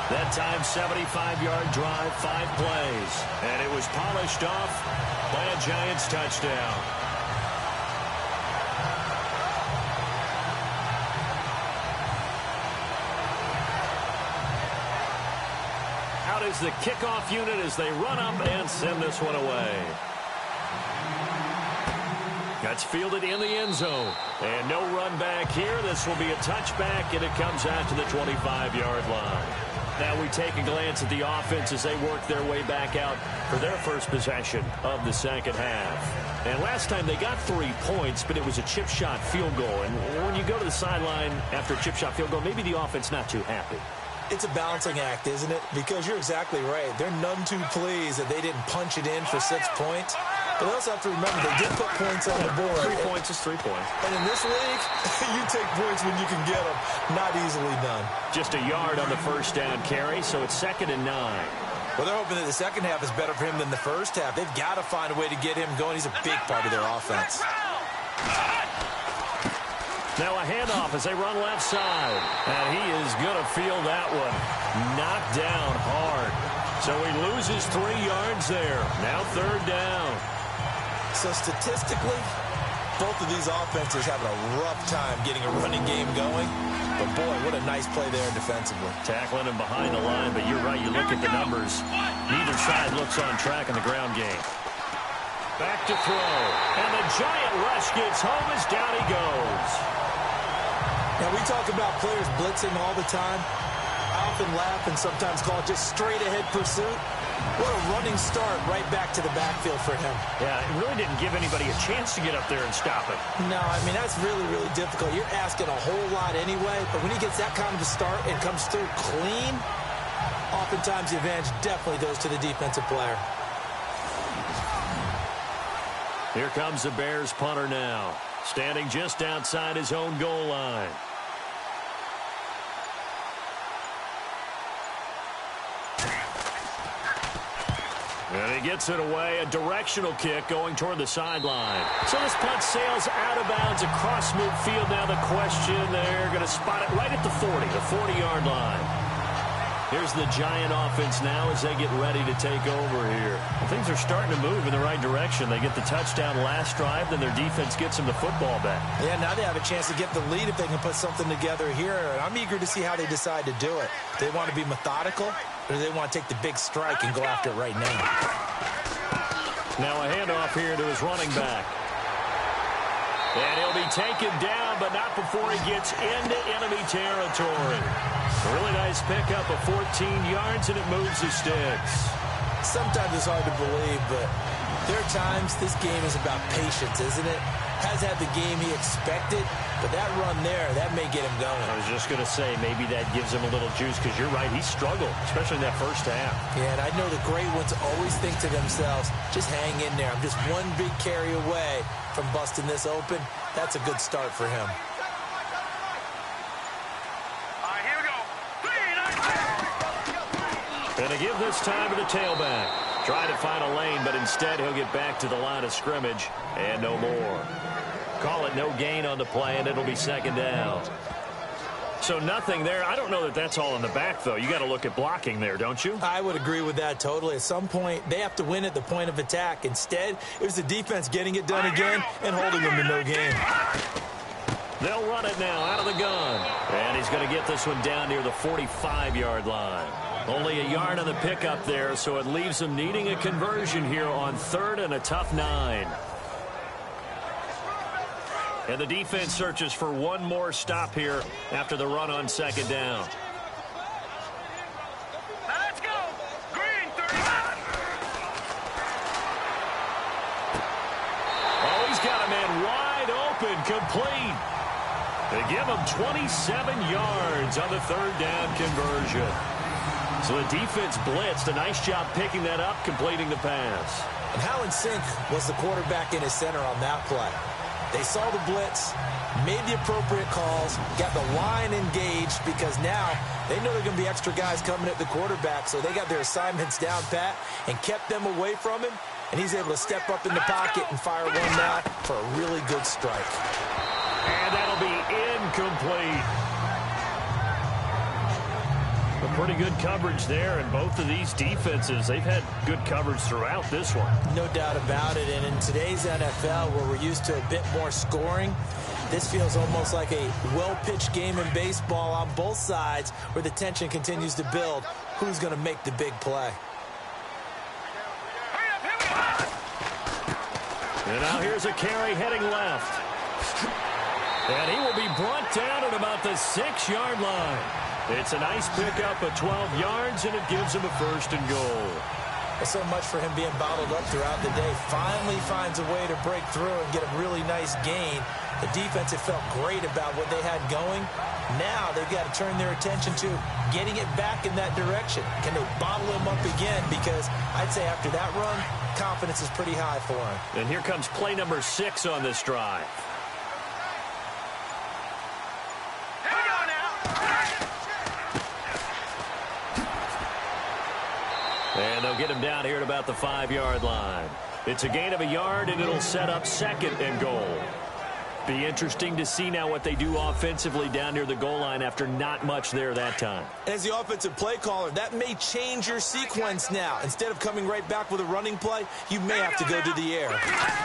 That time, 75-yard drive, 5 plays. And it was polished off by a Giants touchdown. Out is the kickoff unit as they run up and send this one away. That's fielded in the end zone. And no run back here. This will be a touchback, and it comes out to the 25-yard line. Now we take a glance at the offense as they work their way back out for their first possession of the second half. And last time they got 3 points, but it was a chip shot field goal. And when you go to the sideline after a chip shot field goal, maybe the offense not too happy. It's a balancing act, isn't it? Because you're exactly right. They're none too pleased that they didn't punch it in for 6 points. But they also have to remember they did put points on the board. 3 points is 3 points. And in this league, you take points when you can get them. Not easily done. Just a yard on the first down carry, so it's 2nd and 9. Well, they're hoping that the second half is better for him than the first half. They've got to find a way to get him going. He's a big part of their offense. Now a handoff as they run left side. And he is going to feel that one. Knocked down hard. So he loses 3 yards there. Now 3rd down. So statistically, both of these offenses having a rough time getting a running game going. But boy, what a nice play there defensively. Tackling him behind the line, but you're right. You look at the numbers. Neither side looks on track in the ground game. Back to throw. And the Giant rush gets home as down he goes. Now, we talk about players blitzing all the time. I often laugh and sometimes call it just straight-ahead pursuit. What a running start right back to the backfield for him. Yeah, it really didn't give anybody a chance to get up there and stop it. No, I mean, that's really, really difficult. You're asking a whole lot anyway, but when he gets that kind of a start and comes through clean, oftentimes the advantage definitely goes to the defensive player. Here comes the Bears punter now, standing just outside his own goal line. And he gets it away, a directional kick going toward the sideline. So this punt sails out of bounds across midfield. Now the question, they're going to spot it right at the 40, the 40-yard line. Here's the Giant offense now as they get ready to take over here. Well, things are starting to move in the right direction. They get the touchdown last drive, then their defense gets them the football back. Yeah, now they have a chance to get the lead if they can put something together here. And I'm eager to see how they decide to do it. Do they want to be methodical, or do they want to take the big strike and go after it right now? Now a handoff here to his running back. And he'll be taken down, but not before he gets into enemy territory. A really nice pickup of 14 yards, and it moves the sticks. Sometimes it's hard to believe, but There are times this game is about patience, isn't it? Has had the game he expected, but that run there, that may get him going. I was just going to say, maybe that gives him a little juice, because you're right, he struggled, especially in that first half. Yeah, and I know the great ones always think to themselves, just hang in there. I'm just one big carry away from busting this open. That's a good start for him. All right, here we go. 3, 9, 10. Going to give this time to the tailback. Trying to find a lane, but instead he'll get back to the line of scrimmage and no more. Call it no gain on the play, and it'll be second down. So nothing there. I don't know that that's all in the back, though. You got to look at blocking there, don't you? I would agree with that totally. At some point, they have to win at the point of attack. Instead, it was the defense getting it done again and holding them to no gain. They'll run it now out of the gun. And he's going to get this one down near the 45-yard line. Only a yard on the pickup there, so it leaves them needing a conversion here on 3rd and a tough 9. And the defense searches for one more stop here after the run on 2nd down. Let's go. Green, 39. Oh, he's got a man wide open, complete. They give him 27 yards on the 3rd down conversion. So the defense blitzed. A nice job picking that up, completing the pass. And Hallen Sink was the quarterback in his center on that play. They saw the blitz, made the appropriate calls, got the line engaged, because now they know there are going to be extra guys coming at the quarterback, so they got their assignments down pat and kept them away from him, and he's able to step up in the pocket and fire one now for a really good strike. And that'll be incomplete. Pretty good coverage there, and both of these defenses, they've had good coverage throughout this one. No doubt about it, and in today's NFL, where we're used to a bit more scoring, this feels almost like a well-pitched game in baseball on both sides, where the tension continues to build. Who's going to make the big play? And now here's a carry heading left. And he will be brought down at about the 6-yard line. It's a nice pickup of 12 yards, and it gives him a 1st and goal. Well, so much for him being bottled up throughout the day. Finally finds a way to break through and get a really nice gain. The defense had felt great about what they had going. Now they've got to turn their attention to getting it back in that direction. Can they bottle him up again? Because I'd say after that run, confidence is pretty high for him. And here comes play number 6 on this drive. And they'll get him down here at about the 5-yard line. It's a gain of a yard, and it'll set up 2nd and goal. Be interesting to see now what they do offensively down near the goal line after not much there that time. As the offensive play caller, that may change your sequence now. Instead of coming right back with a running play, you may have to go to the air.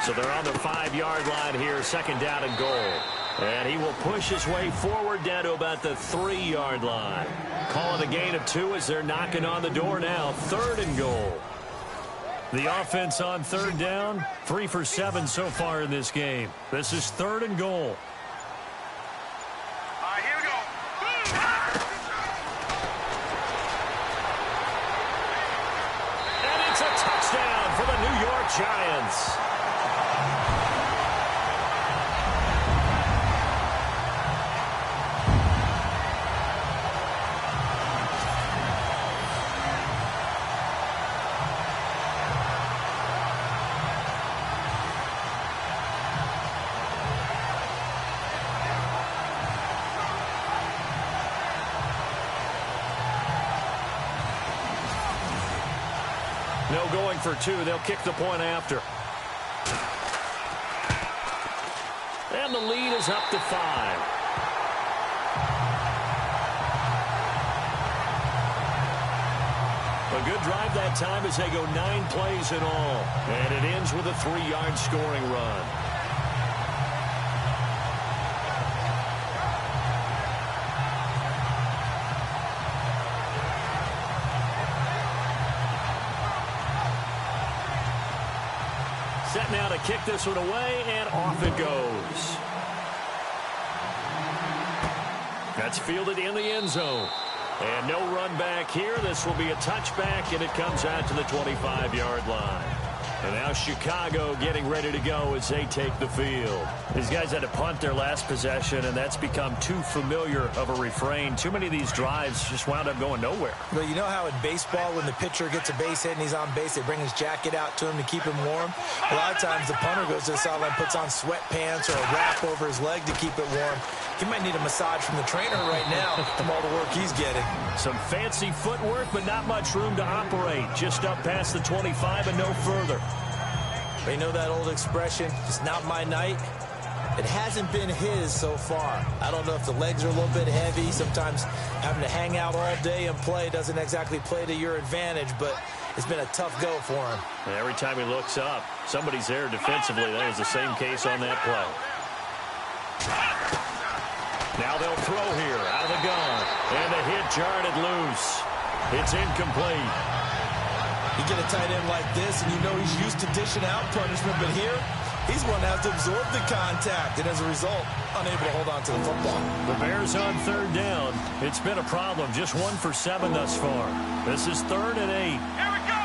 So they're on the 5-yard line here, 2nd down and goal. And he will push his way forward down to about the 3-yard line. Call it a gain of 2 as they're knocking on the door now. 3rd and goal. The offense on 3rd down, 3 for 7 so far in this game. This is 3rd and goal. All right, here we go. And it's a touchdown for the New York Giants. No going for 2. They'll kick the point after. And the lead is up to 5. A good drive that time as they go 9 plays in all. And it ends with a 3-yard scoring run. Set now to kick this one away, and off it goes. That's fielded in the end zone. And no run back here. This will be a touchback, and it comes out to the 25-yard line. And now Chicago getting ready to go as they take the field. These guys had to punt their last possession, and that's become too familiar of a refrain. Too many of these drives just wound up going nowhere. Well, you know how in baseball when the pitcher gets a base hit and he's on base, they bring his jacket out to him to keep him warm? A lot of times the punter goes to the sideline, puts on sweatpants or a wrap over his leg to keep it warm. He might need a massage from the trainer right now from all the work he's getting. Some fancy footwork, but not much room to operate. Just up past the 25 and no further. You know that old expression, it's not my night? It hasn't been his so far. I don't know if the legs are a little bit heavy. Sometimes having to hang out all day and play doesn't exactly play to your advantage, but it's been a tough go for him. And every time he looks up, somebody's there defensively. That was the same case on that play. Now they'll throw here out of the gun. And the hit jarred it loose. It's incomplete. You get a tight end like this, and you know he's used to dishing out punishment, but here, he's going to have to absorb the contact, and as a result, unable to hold on to the football. The Bears on third down. It's been a problem. Just 1 for 7 thus far. This is 3rd and 8. Here we go!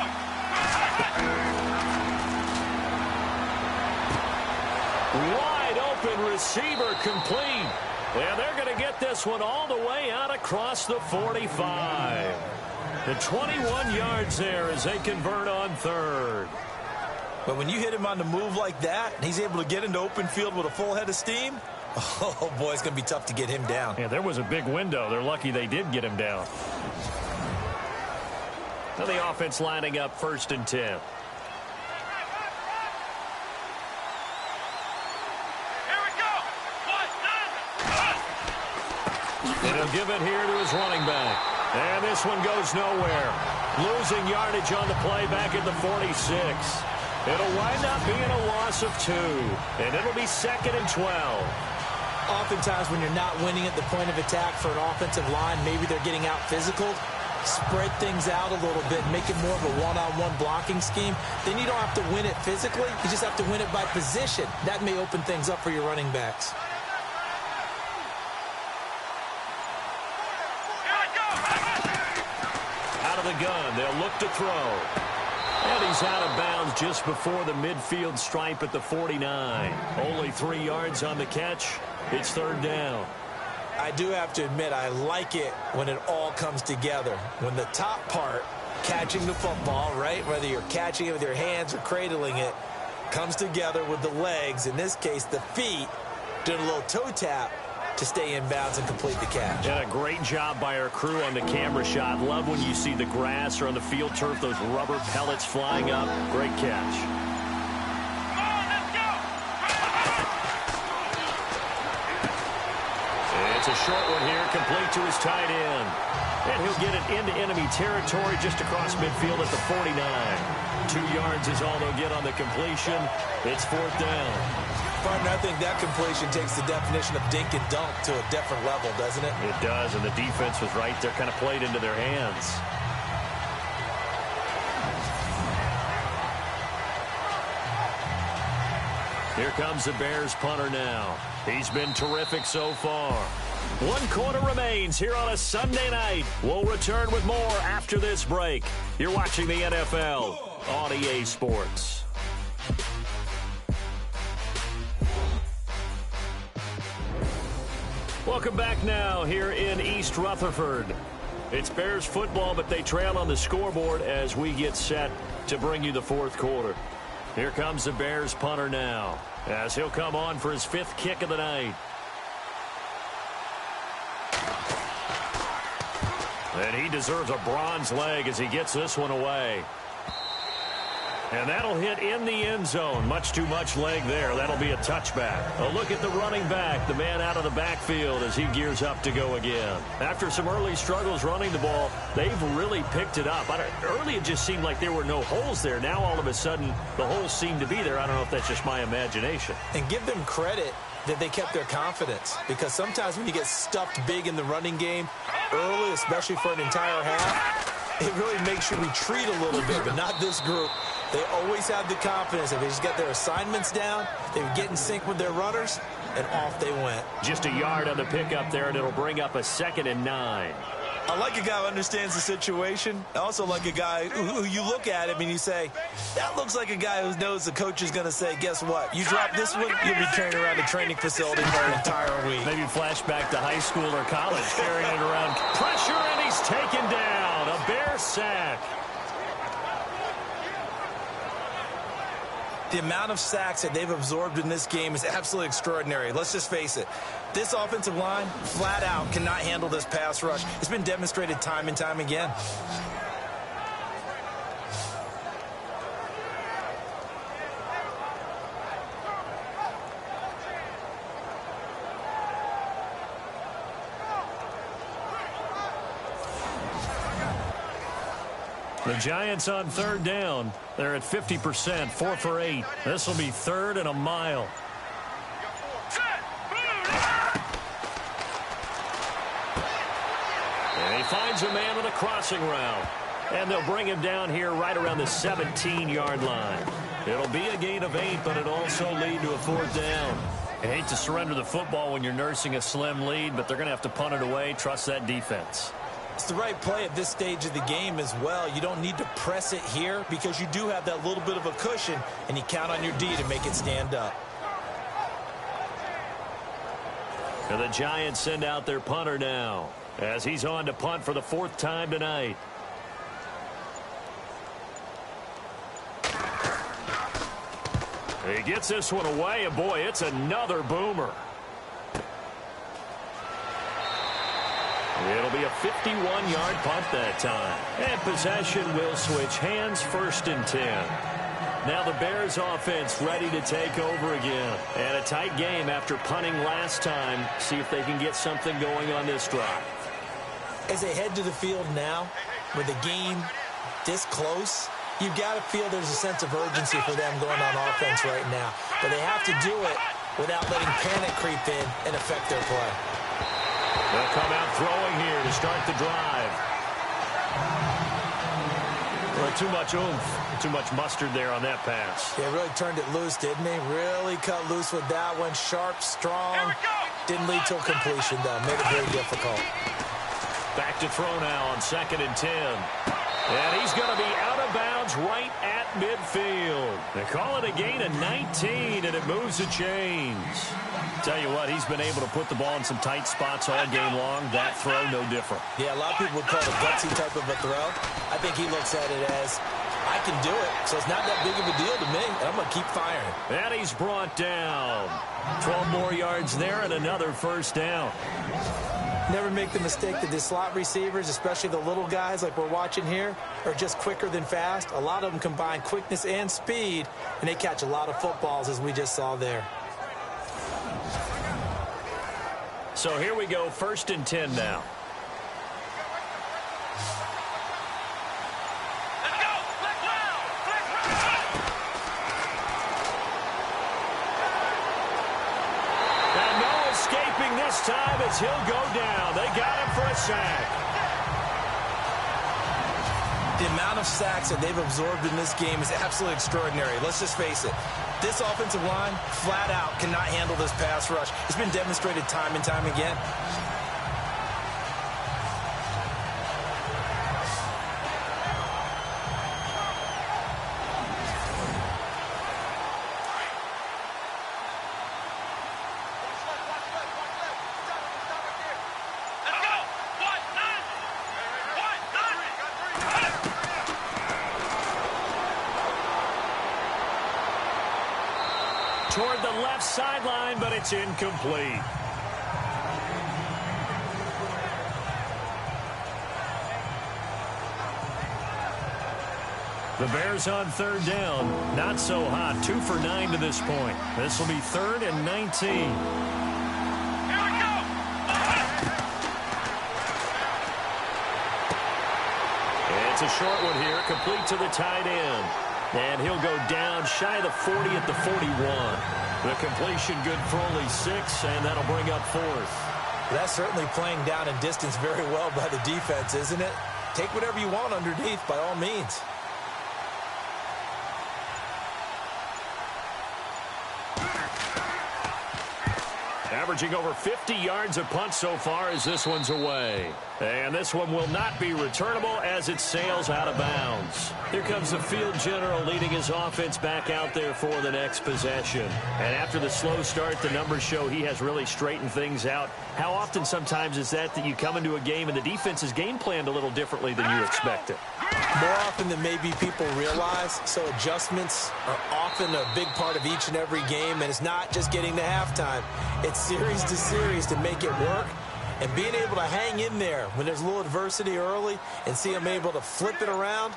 Wide open receiver complete. And they're going to get this one all the way out across the 45. The 21 yards there as they convert on 3rd. But when you hit him on the move like that, and he's able to get into open field with a full head of steam, oh, boy, it's going to be tough to get him down. Yeah, there was a big window. They're lucky they did get him down. Now the offense lining up 1st and 10. Here we go! And he'll give it here to his running back. And this one goes nowhere. Losing yardage on the play back at the 46. It'll wind up being a loss of 2. And it'll be 2nd and 12. Oftentimes when you're not winning at the point of attack for an offensive line, maybe they're getting out physical, spread things out a little bit, make it more of a one-on-one blocking scheme. Then you don't have to win it physically. You just have to win it by position. That may open things up for your running backs. The gun. They'll look to throw. And he's out of bounds just before the midfield stripe at the 49. Only 3 yards on the catch. It's 3rd down. I do have to admit, I like it when it all comes together. When the top part, catching the football, right, whether you're catching it with your hands or cradling it, comes together with the legs, in this case the feet, doing a little toe tap to stay in bounds and complete the catch. And a great job by our crew on the camera shot. Love when you see the grass or on the field turf, those rubber pellets flying up. Great catch. Come on, let's go! It's a short one here, complete to his tight end. And he'll get it into enemy territory just across midfield at the 49. 2 yards is all they'll get on the completion. It's 4th down. Partner, I think that completion takes the definition of dink and dunk to a different level, doesn't it? It does, and the defense was right there, kind of played into their hands. Here comes the Bears punter now. He's been terrific so far. 1 quarter remains here on a Sunday night. We'll return with more after this break. You're watching the NFL on EA Sports. Welcome back now here in East Rutherford. It's Bears football, but they trail on the scoreboard as we get set to bring you the 4th quarter. Here comes the Bears punter now as he'll come on for his 5th kick of the night. And he deserves a bronze leg as he gets this one away. And that'll hit in the end zone. Much too much leg there. That'll be a touchback. A look at the running back, the man out of the backfield as he gears up to go again. After some early struggles running the ball, they've really picked it up. Early it just seemed like there were no holes there. Now all of a sudden the holes seem to be there. I don't know if that's just my imagination. And give them credit that they kept their confidence, because sometimes when you get stuffed big in the running game early, especially for an entire half, it really makes you retreat a little bit, but not this group. They always have the confidence that they just got their assignments down, they would get in sync with their runners, and off they went. Just a yard on the pickup there, and it'll bring up a 2nd and 9. I like a guy who understands the situation. I also like a guy who you look at him and you say, that looks like a guy who knows the coach is going to say, guess what? You drop this one, you'll be carrying around a training facility for an entire week. Maybe flashback to high school or college, carrying it around. Pressure, and he's taken down. A Bear sack. The amount of sacks that they've absorbed in this game is absolutely extraordinary. Let's just face it. This offensive line, flat out, cannot handle this pass rush. It's been demonstrated time and time again. The Giants on third down. They're at 50%, 4 for 8. This will be third and a mile. And he finds a man on a crossing route. And they'll bring him down here right around the 17-yard line. It'll be a gain of 8, but it'll also lead to a fourth down. You hate to surrender the football when you're nursing a slim lead, but they're going to have to punt it away. Trust that defense. It's the right play at this stage of the game as well. You don't need to press it here because you do have that little bit of a cushion, and you count on your D to make it stand up. And the Giants send out their punter now as he's on to punt for the fourth time tonight. He gets this one away, and boy, it's another boomer. It'll be a 51-yard punt that time. And possession will switch hands, 1st and 10. Now the Bears offense ready to take over again. And a tight game after punting last time. See if they can get something going on this drive. As they head to the field now, with the game this close, you've got to feel there's a sense of urgency for them going on offense right now. But they have to do it without letting panic creep in and affect their play. They'll come out throwing here to start the drive. Well, too much oomph, too much mustard there on that pass. Yeah, really turned it loose, didn't he? Really cut loose with that one. Sharp, strong. Didn't lead to a completion, though. Made it very difficult. Back to throw now on 2nd and 10. And he's going to be out of bounds right at midfield. They call it a gain of 19, and it moves the chains. Tell you what, he's been able to put the ball in some tight spots all game long. That throw, no different. Yeah, a lot of people would call it a gutsy type of a throw. I think he looks at it as, I can do it, so it's not that big of a deal to me, and I'm going to keep firing. And he's brought down. 12 more yards there and another first down. Never make the mistake that the slot receivers, especially the little guys like we're watching here, are just quicker than fast. A lot of them combine quickness and speed, and they catch a lot of footballs, as we just saw there. So here we go, 1st and 10 now. This time as he'll go down. They got him for a sack. The amount of sacks that they've absorbed in this game is absolutely extraordinary. Let's just face it. This offensive line, flat out, cannot handle this pass rush. It's been demonstrated time and time again. Toward the left sideline, but it's incomplete. The Bears on third down. Not so hot. 2 for 9 to this point. This will be 3rd and 19. Here we go! It's a short one here, complete to the tight end. And he'll go down shy of the 40 at the 41. The completion good for only 6, and that'll bring up 4th. That's certainly playing down in distance very well by the defense, isn't it? Take whatever you want underneath, by all means. averaging over 50 yards a punt so far as this one's away. And this one will not be returnable as it sails out of bounds. Here comes the field general leading his offense back out there for the next possession. And after the slow start, the numbers show he has really straightened things out. How often sometimes is that you come into a game and the defense is game planned a little differently than you expected? More often than maybe people realize. So adjustments are often a big part of each and every game, and it's not just getting to halftime. It's series to series to make it work. And being able to hang in there when there's a little adversity early and see them able to flip it around,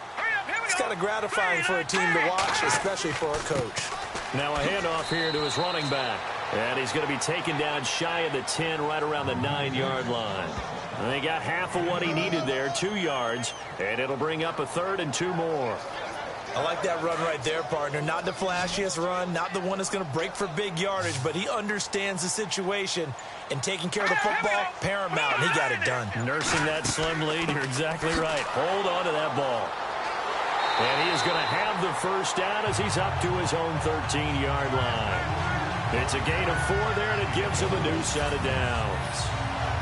it's kind of gratifying for a team to watch, especially for a coach. Now a handoff here to his running back. And he's going to be taken down shy of the 10, right around the 9-yard line. And they got half of what he needed there, 2 yards, and it'll bring up a 3rd and 2 more. I like that run right there, partner. Not the flashiest run, not the one that's going to break for big yardage, but he understands the situation, and taking care of the football, paramount, and he got it done. Nursing that slim lead, you're exactly right. Hold on to that ball. And he is going to have the first down as he's up to his own 13-yard line. It's a gain of 4 there, and it gives him a new set of downs.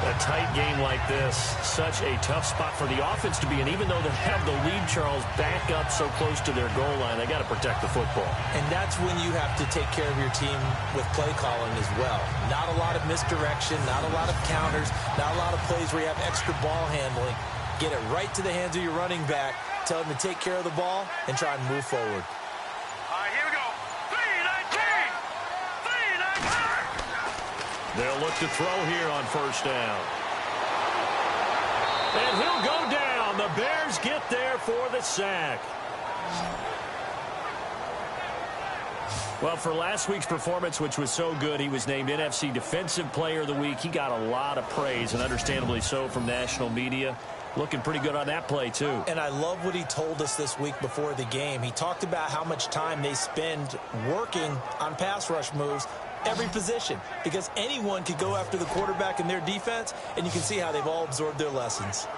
A tight game like this, such a tough spot for the offense to be in. Even though they have the lead, Charles, back up so close to their goal line, they got to protect the football. And that's when you have to take care of your team with play calling as well. Not a lot of misdirection, not a lot of counters, not a lot of plays where you have extra ball handling. Get it right to the hands of your running back, tell him to take care of the ball, and try and move forward. They'll look to throw here on first down. And he'll go down. The Bears get there for the sack. Well, for last week's performance, which was so good, he was named NFC Defensive Player of the Week. He got a lot of praise, and understandably so, from national media. Looking pretty good on that play, too. And I love what he told us this week before the game. He talked about how much time they spend working on pass rush moves, every position, because anyone could go after the quarterback in their defense, and you can see how they've all absorbed their lessons.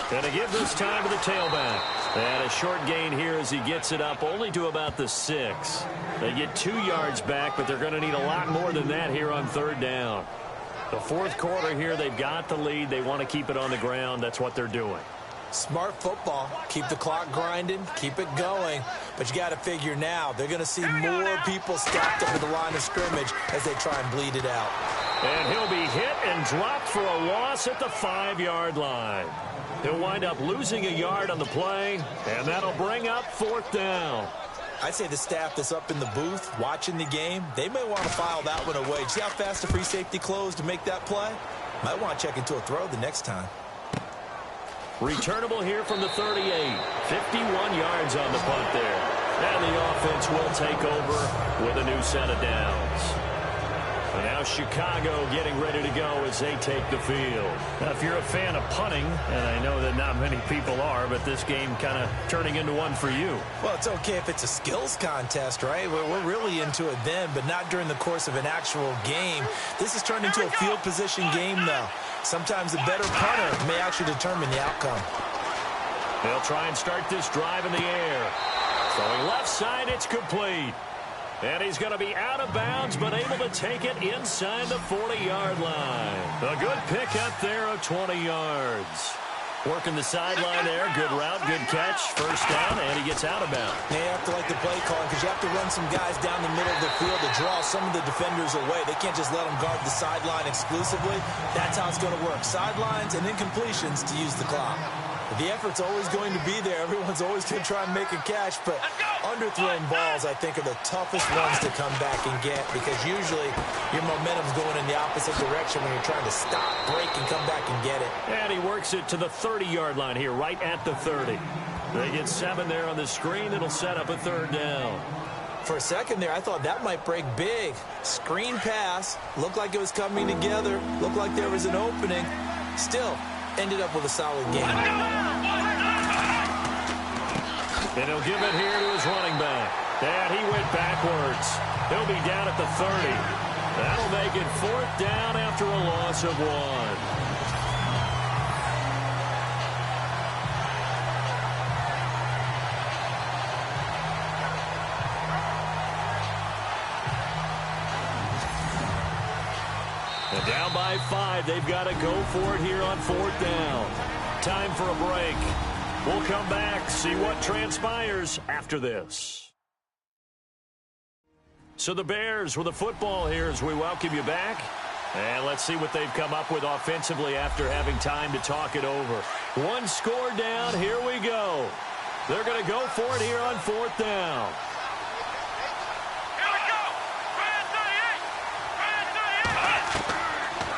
Going to give this time to the tailback. And a short gain here as he gets it up only to about the 6. They get 2 yards back, but they're going to need a lot more than that here on 3rd down. The 4th quarter here, they've got the lead. They want to keep it on the ground. That's what they're doing. Smart football. Keep the clock grinding. Keep it going. But you got to figure now, they're going to see more people stacked up at the line of scrimmage as they try and bleed it out. And he'll be hit and dropped for a loss at the 5-yard line. He'll wind up losing a yard on the play, and that'll bring up 4th down. I'd say the staff that's up in the booth watching the game, they may want to file that one away. See how fast the free safety closed to make that play? Might want to check into a throw the next time. Returnable here from the 38. 51 yards on the punt there. And the offense will take over with a new set of downs. And now Chicago getting ready to go as they take the field. Now, if you're a fan of punting, and I know that not many people are, but this game kind of turning into one for you. Well, it's okay if it's a skills contest, right? We're really into it then, but not during the course of an actual game. This has turned into a field position game, though. Sometimes the better punter may actually determine the outcome. They'll try and start this drive in the air. Throwing left side, it's complete. And he's going to be out of bounds, but able to take it inside the 40-yard line. A good pickup there of 20 yards. Working the sideline there. Good route, good catch. First down, and he gets out of bounds. They have to like the play calling because you have to run some guys down the middle of the field to draw some of the defenders away. They can't just let them guard the sideline exclusively. That's how it's going to work. Sidelines and incompletions to use the clock. The effort's always going to be there. Everyone's always going to try and make a catch, but underthrown balls, I think, are the toughest ones to come back and get because usually your momentum's going in the opposite direction when you're trying to stop, break, and come back and get it. And he works it to the 30-yard line here, right at the 30. They get 7 there on the screen. It'll set up a 3rd down. For a second there, I thought that might break big. Screen pass, looked like it was coming together, looked like there was an opening. Still, ended up with a solid game. And he'll give it here to his running back. And he went backwards. He'll be down at the 30. That'll make it 4th down after a loss of 1. And down by 5, they've got to go for it here on 4th down. Time for a break. We'll come back, see what transpires after this. So the Bears with the football here as we welcome you back. And let's see what they've come up with offensively after having time to talk it over. 1 score down, here we go. They're going to go for it here on 4th down.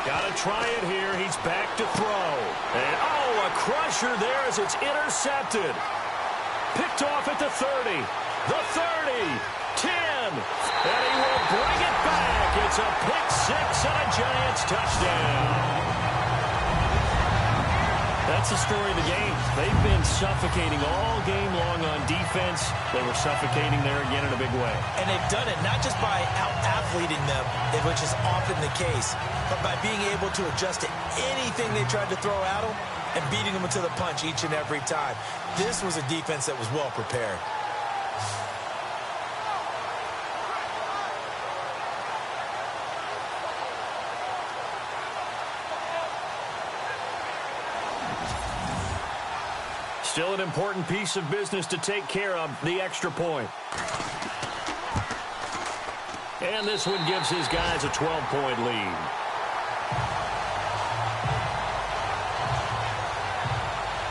Got to try it here. He's back to throw. And, oh, a crusher there as it's intercepted. Picked off at the 30. The 30. 10. And he will bring it back. It's a pick 6 and a Giants touchdown. That's the story of the game. They've been suffocating all game long on defense. They were suffocating there again in a big way. And they've done it not just by out-athleting them, which is often the case, but by being able to adjust to anything they tried to throw at them and beating them to the punch each and every time. This was a defense that was well prepared. Still an important piece of business to take care of, the extra point. And this one gives his guys a 12-point lead.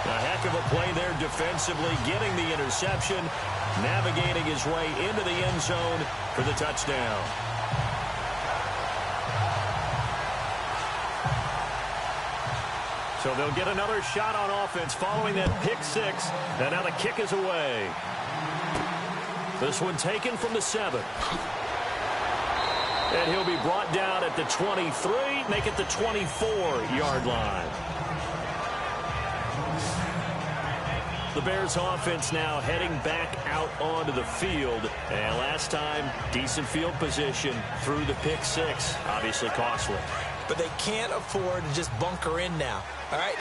A heck of a play there defensively, getting the interception, navigating his way into the end zone for the touchdown. So they'll get another shot on offense following that pick 6. And now the kick is away. This one taken from the 7. And he'll be brought down at the 23, make it the 24-yard line. The Bears offense now heading back out onto the field. And last time, decent field position through the pick 6. Obviously costly. But they can't afford to just bunker in now. All right,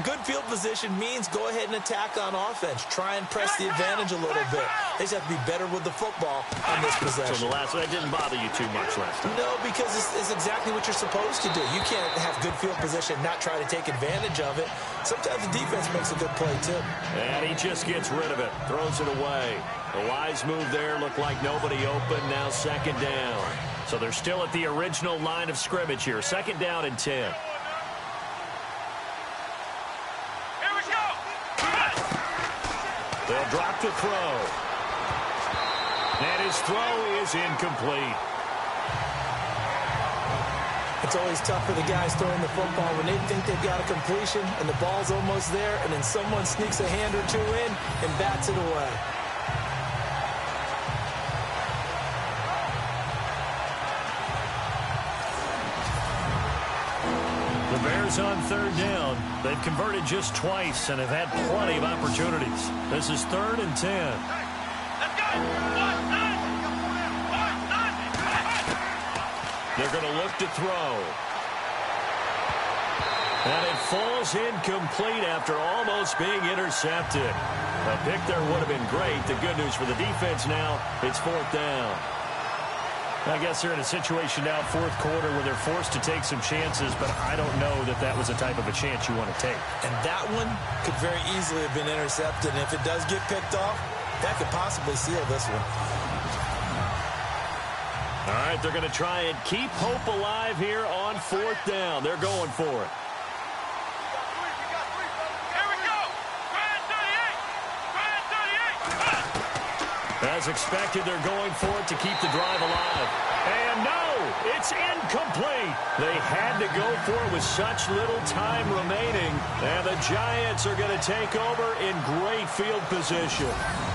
good field position means go ahead and attack on offense. Try and press the advantage a little bit. They just have to be better with the football on this possession. So the last one, that didn't bother you too much last time. No, because it's exactly what you're supposed to do. You can't have good field position and not try to take advantage of it. Sometimes the defense makes a good play, too. And he just gets rid of it, throws it away. A wise move there, looked like nobody open, now 2nd down. So they're still at the original line of scrimmage here. 2nd down and 10. They'll drop the throw. And his throw is incomplete. It's always tough for the guys throwing the football when they think they've got a completion and the ball's almost there, and then someone sneaks a hand or two in and bats it away. The Bears on 3rd down. They've converted just twice and have had plenty of opportunities. This is 3rd and 10. They're going to look to throw. And it falls incomplete after almost being intercepted. A pick there would have been great. The good news for the defense now, it's 4th down. I guess they're in a situation now, 4th quarter, where they're forced to take some chances, but I don't know that that was the type of a chance you want to take. And that one could very easily have been intercepted, and if it does get picked off, that could possibly seal this one. All right, they're going to try and keep hope alive here on 4th down. They're going for it. As expected, they're going for it to keep the drive alive. And no, it's incomplete. They had to go for it with such little time remaining. And the Giants are going to take over in great field position.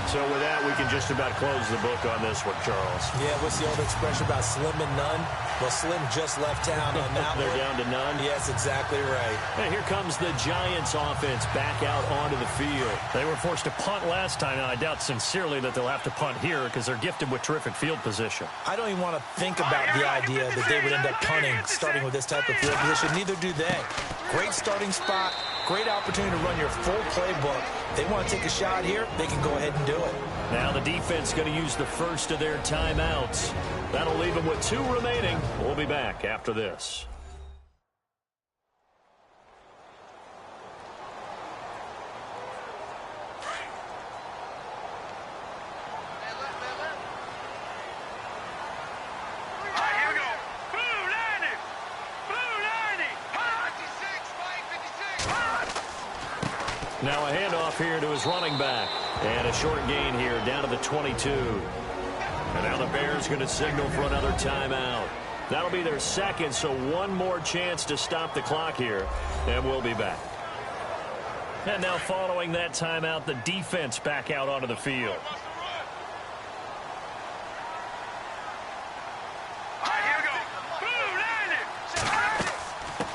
So with that, we can just about close the book on this one, Charles. Yeah, what's the old expression about slim and none? Well, Slim just left town on that They're one. down to none? Yes, exactly right. And here comes the Giants offense back out onto the field. They were forced to punt last time, and I doubt sincerely that they'll have to punt here because they're gifted with terrific field position. I don't even want to think about the idea that they would end up punting starting with this type of field position. Neither do they. Great starting spot, great opportunity to run your full playbook. They want to take a shot here, they can go ahead and do it. Now the defense going to use the first of their timeouts. That'll leave them with 2 remaining. We'll be back after this. Now a handoff here to his running back. And a short gain here down to the 22. And now the Bears going to signal for another timeout. That'll be their second, so one more chance to stop the clock here. And we'll be back. And now following that timeout, the defense back out onto the field.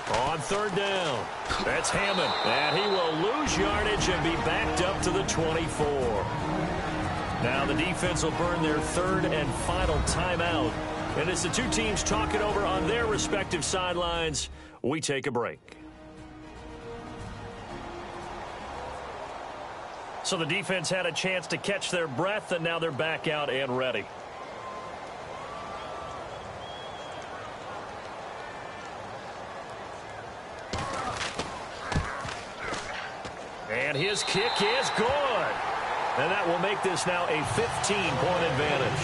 On third down, that's Hammond. And he will lose yardage and be backed up to the 24. Now the defense will burn their third and final timeout. And as the two teams talk it over on their respective sidelines, we take a break. So the defense had a chance to catch their breath, and now they're back out and ready. And his kick is good. And that will make this now a 15-point advantage.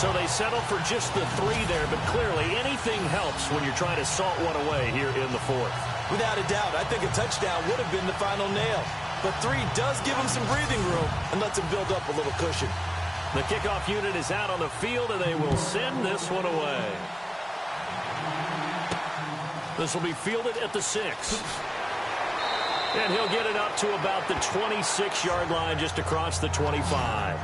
So they settle for just the 3 there, but clearly anything helps when you're trying to salt one away here in the 4th. Without a doubt, I think a touchdown would have been the final nail. But 3 does give them some breathing room and lets them build up a little cushion. The kickoff unit is out on the field, and they will send this one away. This will be fielded at the 6. And he'll get it up to about the 26-yard line just across the 25.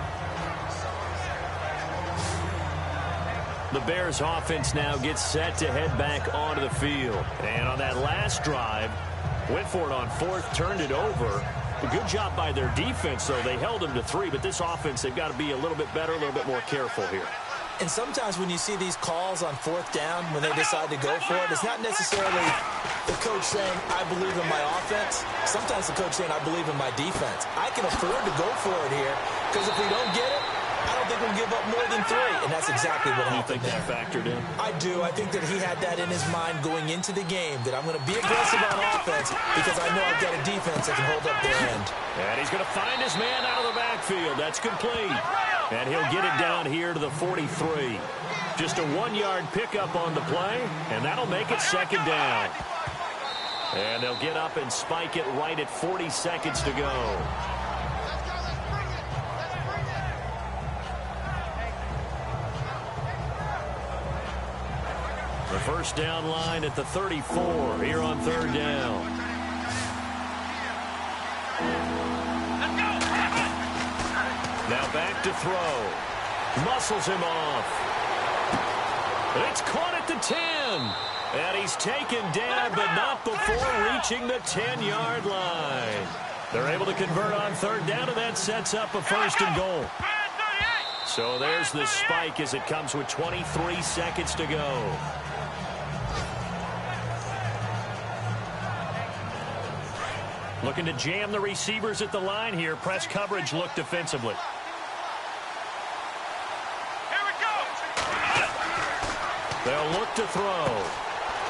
The Bears offense now gets set to head back onto the field. And on that last drive, went for it on 4th, turned it over. A good job by their defense, though. They held them to 3, but this offense, they've got to be a little bit better, a little bit more careful here. And sometimes when you see these calls on 4th down, when they decide to go for it, it's not necessarily the coach saying, I believe in my offense. Sometimes the coach saying, I believe in my defense. I can afford to go for it here, because if we don't get it, I don't think we'll give up more than 3. And that's exactly what happened there. You think that factored in? I do. I think that he had that in his mind going into the game, that I'm going to be aggressive on offense because I know I've got a defense that can hold up their end. And he's going to find his man out of the backfield. That's complete. And he'll get it down here to the 43. Just a 1-yard pickup on the play, and that'll make it 2nd down. And they'll get up and spike it right at 40 seconds to go. The first down line at the 34 here on 3rd down. Now back to throw. Muscles him off. It's caught at the 10. And he's taken down, but not before reaching the 10-yard line. They're able to convert on 3rd down, and that sets up a 1st and goal. So there's the spike as it comes with 23 seconds to go. Looking to jam the receivers at the line here. Press coverage look defensively. Here we go. They'll look to throw.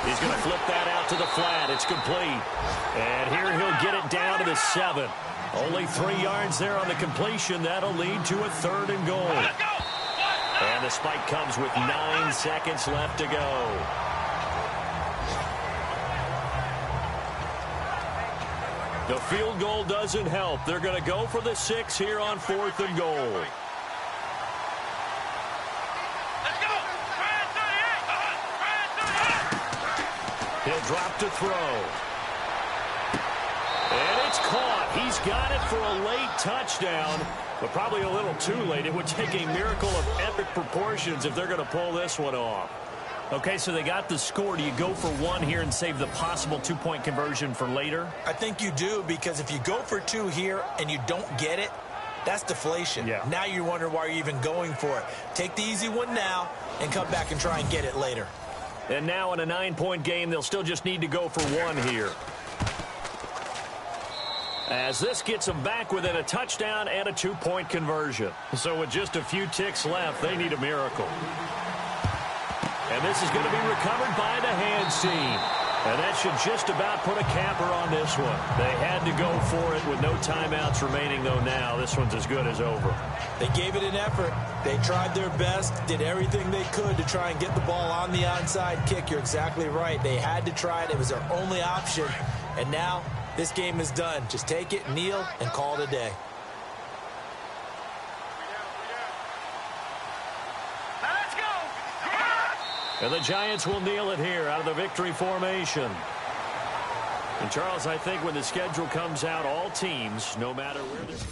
He's going to flip that out to the flat. It's complete. And here he'll get it down to the 7. Only 3 yards there on the completion. That'll lead to a 3rd and goal. And the spike comes with 9 seconds left to go. The field goal doesn't help. They're going to go for the 6 here on 4th and goal. Let's go. He'll drop to throw. And it's caught. He's got it for a late touchdown, but probably a little too late. It would take a miracle of epic proportions if they're going to pull this one off. Okay, so they got the score. Do you go for one here and save the possible two-point conversion for later? I think you do, because if you go for two here and you don't get it, that's deflation. Yeah. Now you wonder why you're even going for it. Take the easy one now and come back and try and get it later. And now in a 9-point game, they'll still just need to go for one here. As this gets them back within a touchdown and a two-point conversion. So with just a few ticks left, they need a miracle. And this is going to be recovered by the hands team. And that should just about put a capper on this one. They had to go for it with no timeouts remaining, though now. This one's as good as over. They gave it an effort. They tried their best, did everything they could to try and get the ball on the onside kick. You're exactly right. They had to try it. It was their only option. And now this game is done. Just take it, kneel, and call it a day. Let's go. And the Giants will kneel it here out of the victory formation. And, Charles, I think when the schedule comes out, all teams, no matter where this...